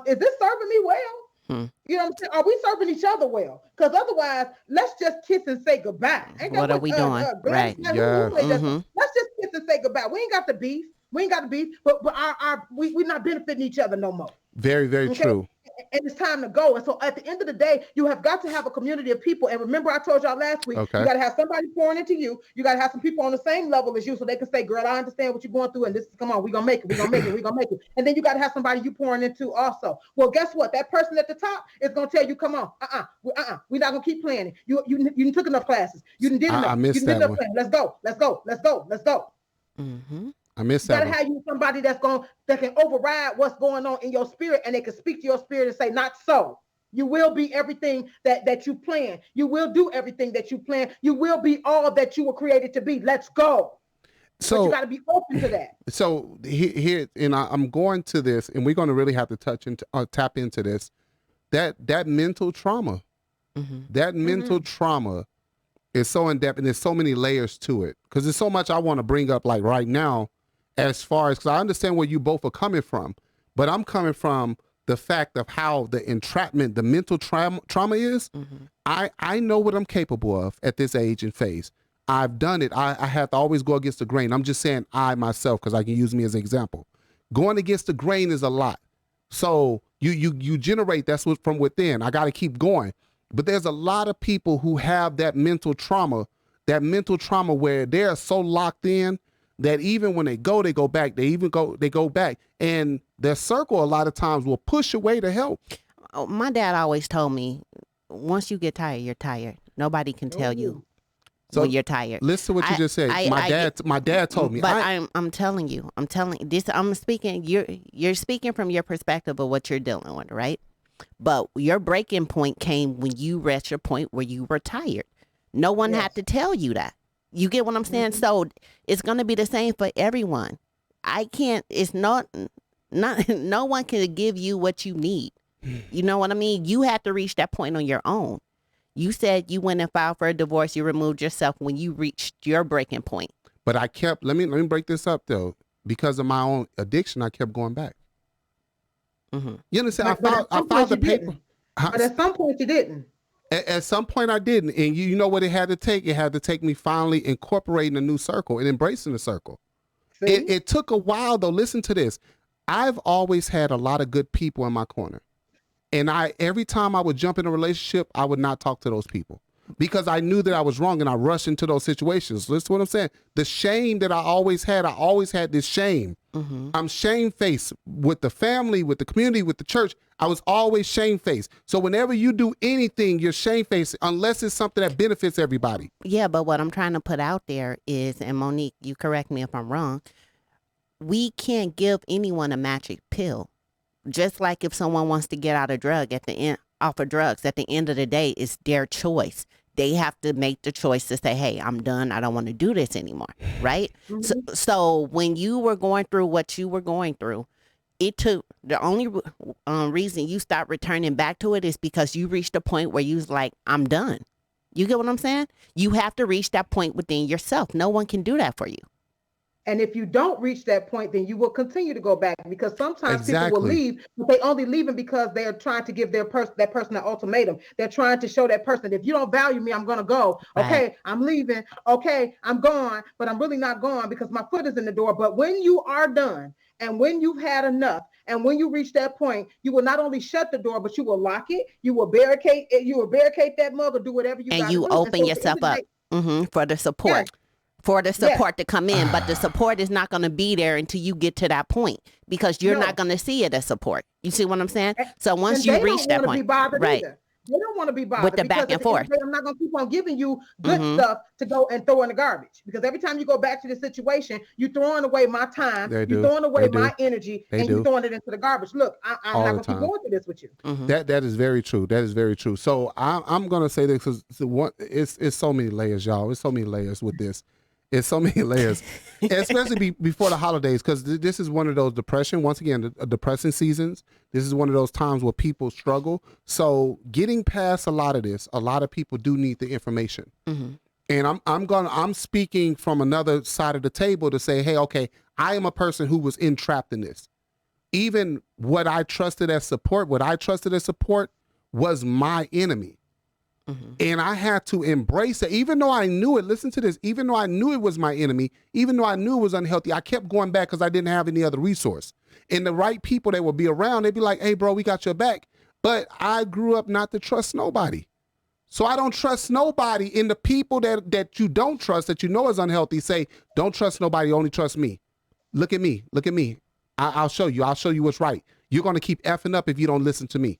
Is this serving me well? You know what I'm saying? Are we serving each other well? Because otherwise, let's just kiss and say goodbye. What are we doing? Right. Yeah. Let's just kiss and say goodbye. We ain't got the beef. But we're not benefiting each other no more. Very, very true. And it's time to go. And so at the end of the day, you have got to have a community of people. And remember, I told y'all last week, you got to have somebody pouring into you. You got to have some people on the same level as you so they can say, girl, I understand what you're going through. And this is, come on, we're going to make it. And then you got to have somebody you pouring into also. Well, guess what? That person at the top is going to tell you, come on, we're not going to keep playing it. You took enough classes. You didn't enough. I missed that one. Let's go. Mm-hmm. I missed that. You gotta have you somebody that can override what's going on in your spirit, and they can speak to your spirit and say, not so. You will be everything that you plan. You will do everything that you plan. You will be all that you were created to be. Let's go. So but you got to be open to that. So here, and I'm going to this, and we're going to really have to tap into this. That mental trauma, mental trauma is so in depth, and there's so many layers to it, because there's so much I want to bring up, like right now. As far as, because I understand where you both are coming from, but I'm coming from the fact of how the entrapment, the mental trauma is. I know what I'm capable of at this age and phase. I've done it. I have to always go against the grain. I'm just saying I myself, because I can use me as an example. Going against the grain is a lot. So you generate, that's what from within. I got to keep going. But there's a lot of people who have that mental trauma where they're so locked in that even when they go back. They go back. And their circle a lot of times will push away to help. Oh, my dad always told me, once you get tired, you're tired. Nobody can tell you when you're tired. Listen to what you just said. My dad told me. But I'm telling you this. I'm speaking. You're speaking from your perspective of what you're dealing with, right? But your breaking point came when you reached your point where you were tired. No one had to tell you that. You get what I'm saying? So it's going to be the same for everyone. It's not, no one can give you what you need. You know what I mean? You had to reach that point on your own. You said you went and filed for a divorce. You removed yourself when you reached your breaking point. But I kept, let me break this up though. Because of my own addiction, I kept going back. Mm-hmm. You understand? I filed the paper. But at some point you didn't. At some point I didn't. And you know what it had to take? It had to take me finally incorporating a new circle and embracing the circle. It took a while though. Listen to this. I've always had a lot of good people in my corner. And every time I would jump in a relationship, I would not talk to those people because I knew that I was wrong and I rushed into those situations. Listen to what I'm saying. The shame that I always had this shame. Mm-hmm. I'm shamefaced with the family, with the community, with the church. I was always shamefaced. So whenever you do anything, you're shamefaced unless it's something that benefits everybody. Yeah, but what I'm trying to put out there is, and Monique, you correct me if I'm wrong, we can't give anyone a magic pill. Just like if someone wants to get out of drugs, at the end of the day, it's their choice. They have to make the choice to say, hey, I'm done. I don't want to do this anymore. Right? Mm-hmm. So when you were going through what you were going through, it took the only reason you stopped returning back to it is because you reached a point where you was like, I'm done. You get what I'm saying? You have to reach that point within yourself. No one can do that for you. And if you don't reach that point, then you will continue to go back because sometimes people will leave, but they only leaving because they are trying to give that person an ultimatum. They're trying to show that person, if you don't value me, I'm going to go. Right. Okay, I'm leaving. Okay, I'm gone, but I'm really not gone because my foot is in the door. But when you are done and when you've had enough and when you reach that point, you will not only shut the door, but you will lock it. You will barricade it. You will barricade that mug or do whatever you got to do. And you open yourself up for the support. Yeah. For the support to come in, but the support is not going to be there until you get to that point because you're not going to see it as support. You see what I'm saying? So once you reach that point, right? Either. They don't want to be bothered with the back and forth. I'm not going to keep on giving you good stuff to go and throw in the garbage because every time you go back to the situation, you're throwing away my time, you're throwing away my energy, and you're throwing it into the garbage. Look, I'm not going to keep going through this with you. Mm-hmm. That is very true. That is very true. So I'm going to say this because it's so many layers, y'all. It's so many layers with this. It's so many layers, especially before the holidays, because this is one of those once again, the depressing seasons. This is one of those times where people struggle. So getting past a lot of this, a lot of people do need the information. Mm-hmm. And I'm speaking from another side of the table to say, hey, okay, I am a person who was entrapped in this. Even what I trusted as support was my enemy. Mm-hmm. And I had to embrace it, even though I knew it. Listen to this. Even though I knew it was my enemy, even though I knew it was unhealthy, I kept going back because I didn't have any other resource. And the right people that would be around, they'd be like, hey, bro, we got your back. But I grew up not to trust nobody. So I don't trust nobody. In the people that you don't trust, that you know is unhealthy, say, don't trust nobody, only trust me. Look at me. Look at me. I'll show you. I'll show you what's right. You're going to keep effing up if you don't listen to me.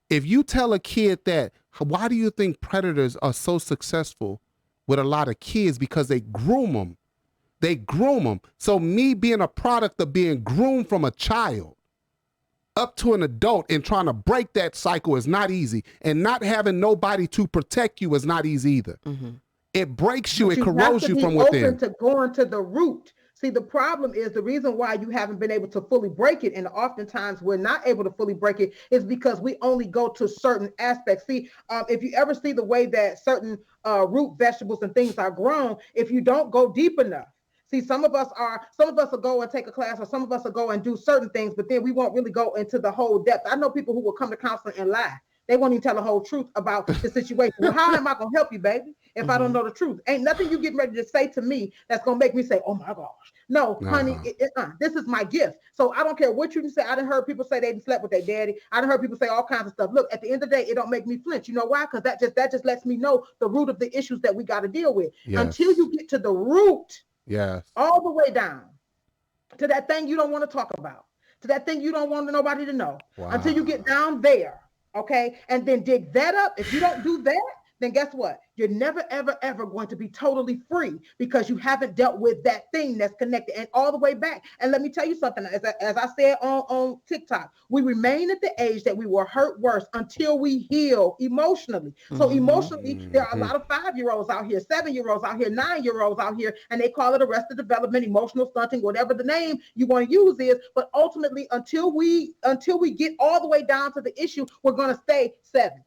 If you tell a kid that, why do you think predators are so successful with a lot of kids? Because they groom them. They groom them. So me being a product of being groomed from a child up to an adult and trying to break that cycle is not easy. And not having nobody to protect you is not easy either. Mm-hmm. It breaks you. It corrodes you from within. Open to going to the root. See, the problem is the reason why you haven't been able to fully break it, and oftentimes we're not able to fully break it, is because we only go to certain aspects. See, if you ever see the way that certain root vegetables and things are grown, if you don't go deep enough, see, some of us will go and take a class, or some of us will go and do certain things, but then we won't really go into the whole depth. I know people who will come to counseling and lie. They won't even tell the whole truth about the situation. Well, how am I going to help you, baby, if I don't know the truth? Ain't nothing you getting ready to say to me that's going to make me say, oh, my gosh. No, honey, this is my gift. So I don't care what you can say. I done heard people say they didn't slept with their daddy. I done heard people say all kinds of stuff. Look, at the end of the day, it don't make me flinch. You know why? Because that just lets me know the root of the issues that we got to deal with. Yes. Until you get to the root, all the way down to that thing you don't want to talk about, to that thing you don't want nobody to know, until you get down there. Okay. And then dig that up. If you don't do that, then guess what? You're never, ever, ever going to be totally free because you haven't dealt with that thing that's connected and all the way back. And let me tell you something, as I said on TikTok, we remain at the age that we were hurt worse until we heal emotionally. So emotionally, there are a lot of 5-year-olds out here, 7-year-olds out here, 9-year-olds out here, and they call it arrested development, emotional stunting, whatever the name you want to use is. But ultimately, until we get all the way down to the issue, we're going to stay 7,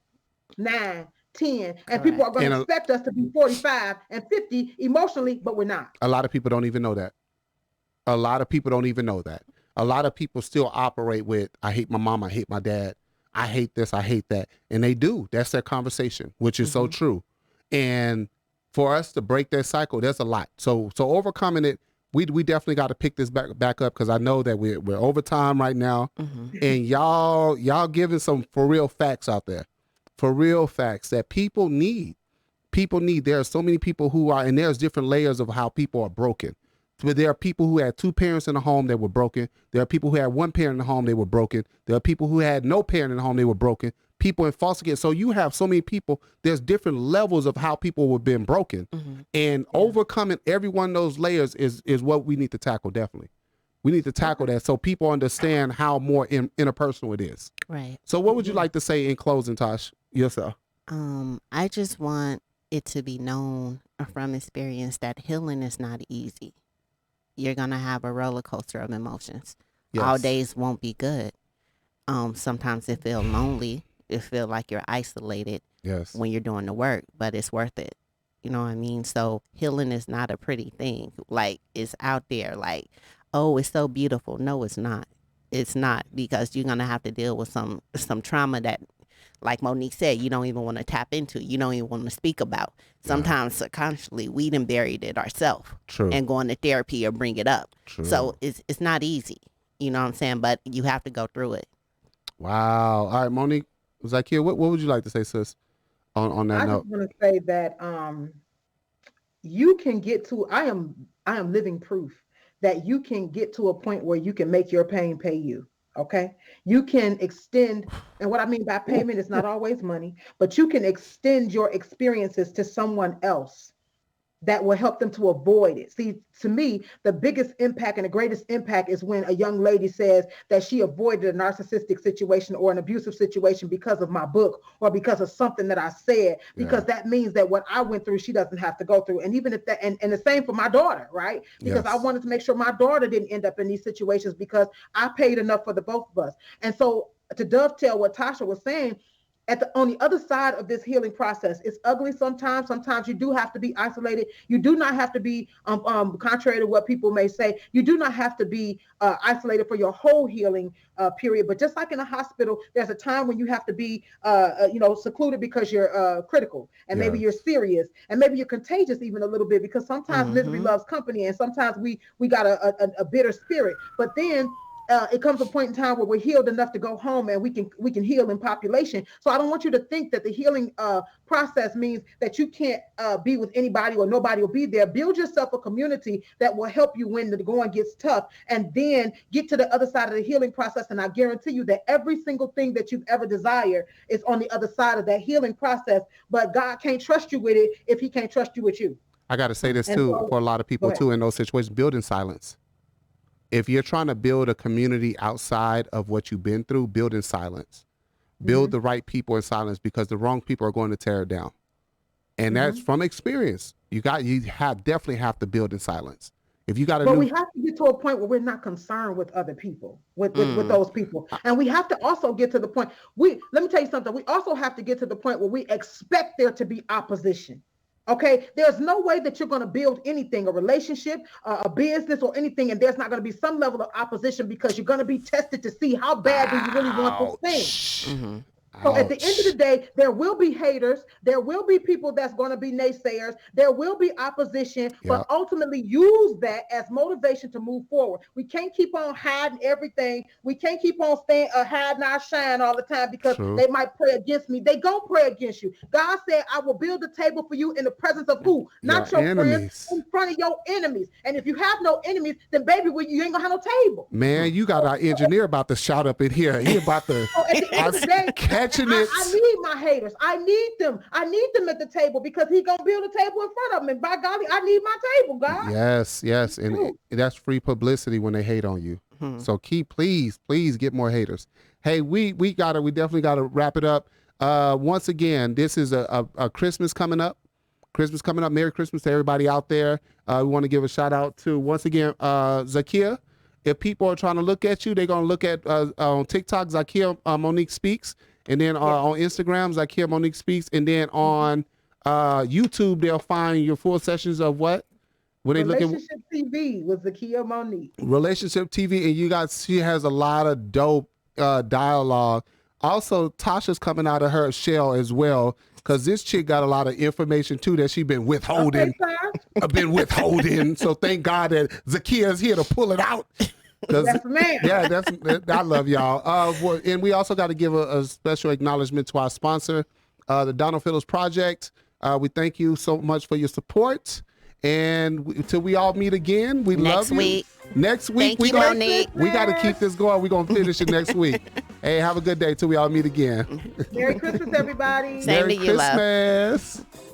9, 10, and people are going to expect us to be 45 and 50 emotionally, but we're not. A lot of people don't even know that. A lot of people don't even know that. A lot of people still operate with, I hate my mom, I hate my dad, I hate this, I hate that. And they do. That's their conversation, which is so true. And for us to break that cycle, there's a lot. So overcoming it, we definitely got to pick this back up, because I know that we're over time right now. And y'all giving some for real facts out there. For real facts that people need. There are so many people who are, and there's different layers of how people are broken. But there are people who had 2 parents in the home that were broken. There are people who had 1 parent in the home, they were broken. There are people who had no parent in the home, they were broken. People in foster care. So you have so many people, there's different levels of how people were being broken. And overcoming every one of those layers is what we need to tackle, definitely. We need to tackle that so people understand how more interpersonal it is. Right. So what would you like to say in closing, Tosh, yourself? I just want it to be known from experience that healing is not easy. You're going to have a roller coaster of emotions. Yes. All days won't be good. Sometimes it feels lonely. It feels like you're isolated when you're doing the work, but it's worth it. You know what I mean? So healing is not a pretty thing. Like, it's out there like, oh, it's so beautiful. No, it's not. It's not, because you're going to have to deal with some trauma that, like Monique said, you don't even want to tap into. You don't even want to speak about. Sometimes subconsciously, we done buried it ourselves and going to therapy or bring it up. So it's not easy. You know what I'm saying? But you have to go through it. Wow. All right, Monique, Zakiya, what would you like to say, sis, on that note? I just want to say that you can get to, I am living proof that you can get to a point where you can make your pain pay you. Okay. You can extend, and what I mean by payment is not always money, but you can extend your experiences to someone else that will help them to avoid it. See, to me, the biggest impact and the greatest impact is when a young lady says that she avoided a narcissistic situation or an abusive situation because of my book or because of something that I said, because that means that what I went through, she doesn't have to go through. And even if that, and the same for my daughter, right? Because I wanted to make sure my daughter didn't end up in these situations because I paid enough for the both of us. And so to dovetail what Tasha was saying, on the other side of this healing process, it's ugly sometimes. Sometimes you do have to be isolated. You do not have to be, contrary to what people may say, you do not have to be isolated for your whole healing period. But just like in a hospital, there's a time when you have to be, secluded because you're critical, and maybe you're serious, and maybe you're contagious even a little bit, because sometimes misery loves company, and sometimes we got a bitter spirit. But then it comes a point in time where we're healed enough to go home, and we can heal in population. So I don't want you to think that the healing process means that you can't be with anybody or nobody will be there. Build yourself a community that will help you when the going gets tough, and then get to the other side of the healing process. And I guarantee you that every single thing that you've ever desired is on the other side of that healing process. But God can't trust you with it if he can't trust you with you. I got to say this too, for a lot of people too, in those situations, build in silence. If you're trying to build a community outside of what you've been through, build in silence. Build the right people in silence, because the wrong people are going to tear it down. And that's from experience. You definitely have to build in silence. If you got But we have to get to a point where we're not concerned with other people, with those people. And we have to also get to the point, let me tell you something. We also have to get to the point where we expect there to be opposition. Okay, there's no way that you're going to build anything, a relationship, a business, or anything, and there's not going to be some level of opposition, because you're going to be tested to see how bad do you really want this thing. So at the end of the day, there will be haters. There will be people that's going to be naysayers. There will be opposition, but ultimately use that as motivation to move forward. We can't keep on hiding everything. We can't keep on hiding our shine all the time, because they might pray against me. They gonna pray against you. God said, I will build a table for you in the presence of who? Not your friends, in front of your enemies. And if you have no enemies, then baby, you ain't gonna have no table. Man, you got our engineer about to shout up in here. He about to passionate. I need my haters. I need them. I need them at the table because he gonna build a table in front of them. And by golly, I need my table, God. Yes, and that's free publicity when they hate on you. So please get more haters. Hey, we definitely gotta wrap it up. Once again, this is a Christmas coming up. Christmas coming up. Merry Christmas to everybody out there. We want to give a shout out to, once again, Zakiya. If people are trying to look at you, they're going to look at on TikTok, Zakiya Monique Speaks. And then on Instagram, Zakiya Monique Speaks. And then on YouTube, they'll find your full sessions of what? When they Relationship TV with Zakiya Monique. Relationship TV. And she has a lot of dope dialogue. Also, Tasha's coming out of her shell as well, because this chick got a lot of information too that she been withholding. Okay, so thank God that Zakiya is here to pull it out. Yes, ma'am. Yeah, I love y'all. And we also got to give a special acknowledgement to our sponsor, the Donald Phillips Project. We thank you so much for your support. And till we all meet again, we love you. Next week, we got to keep this going. We're going to finish it next week. Hey, have a good day till we all meet again. Merry Christmas, everybody. Same Merry to you, Christmas. love.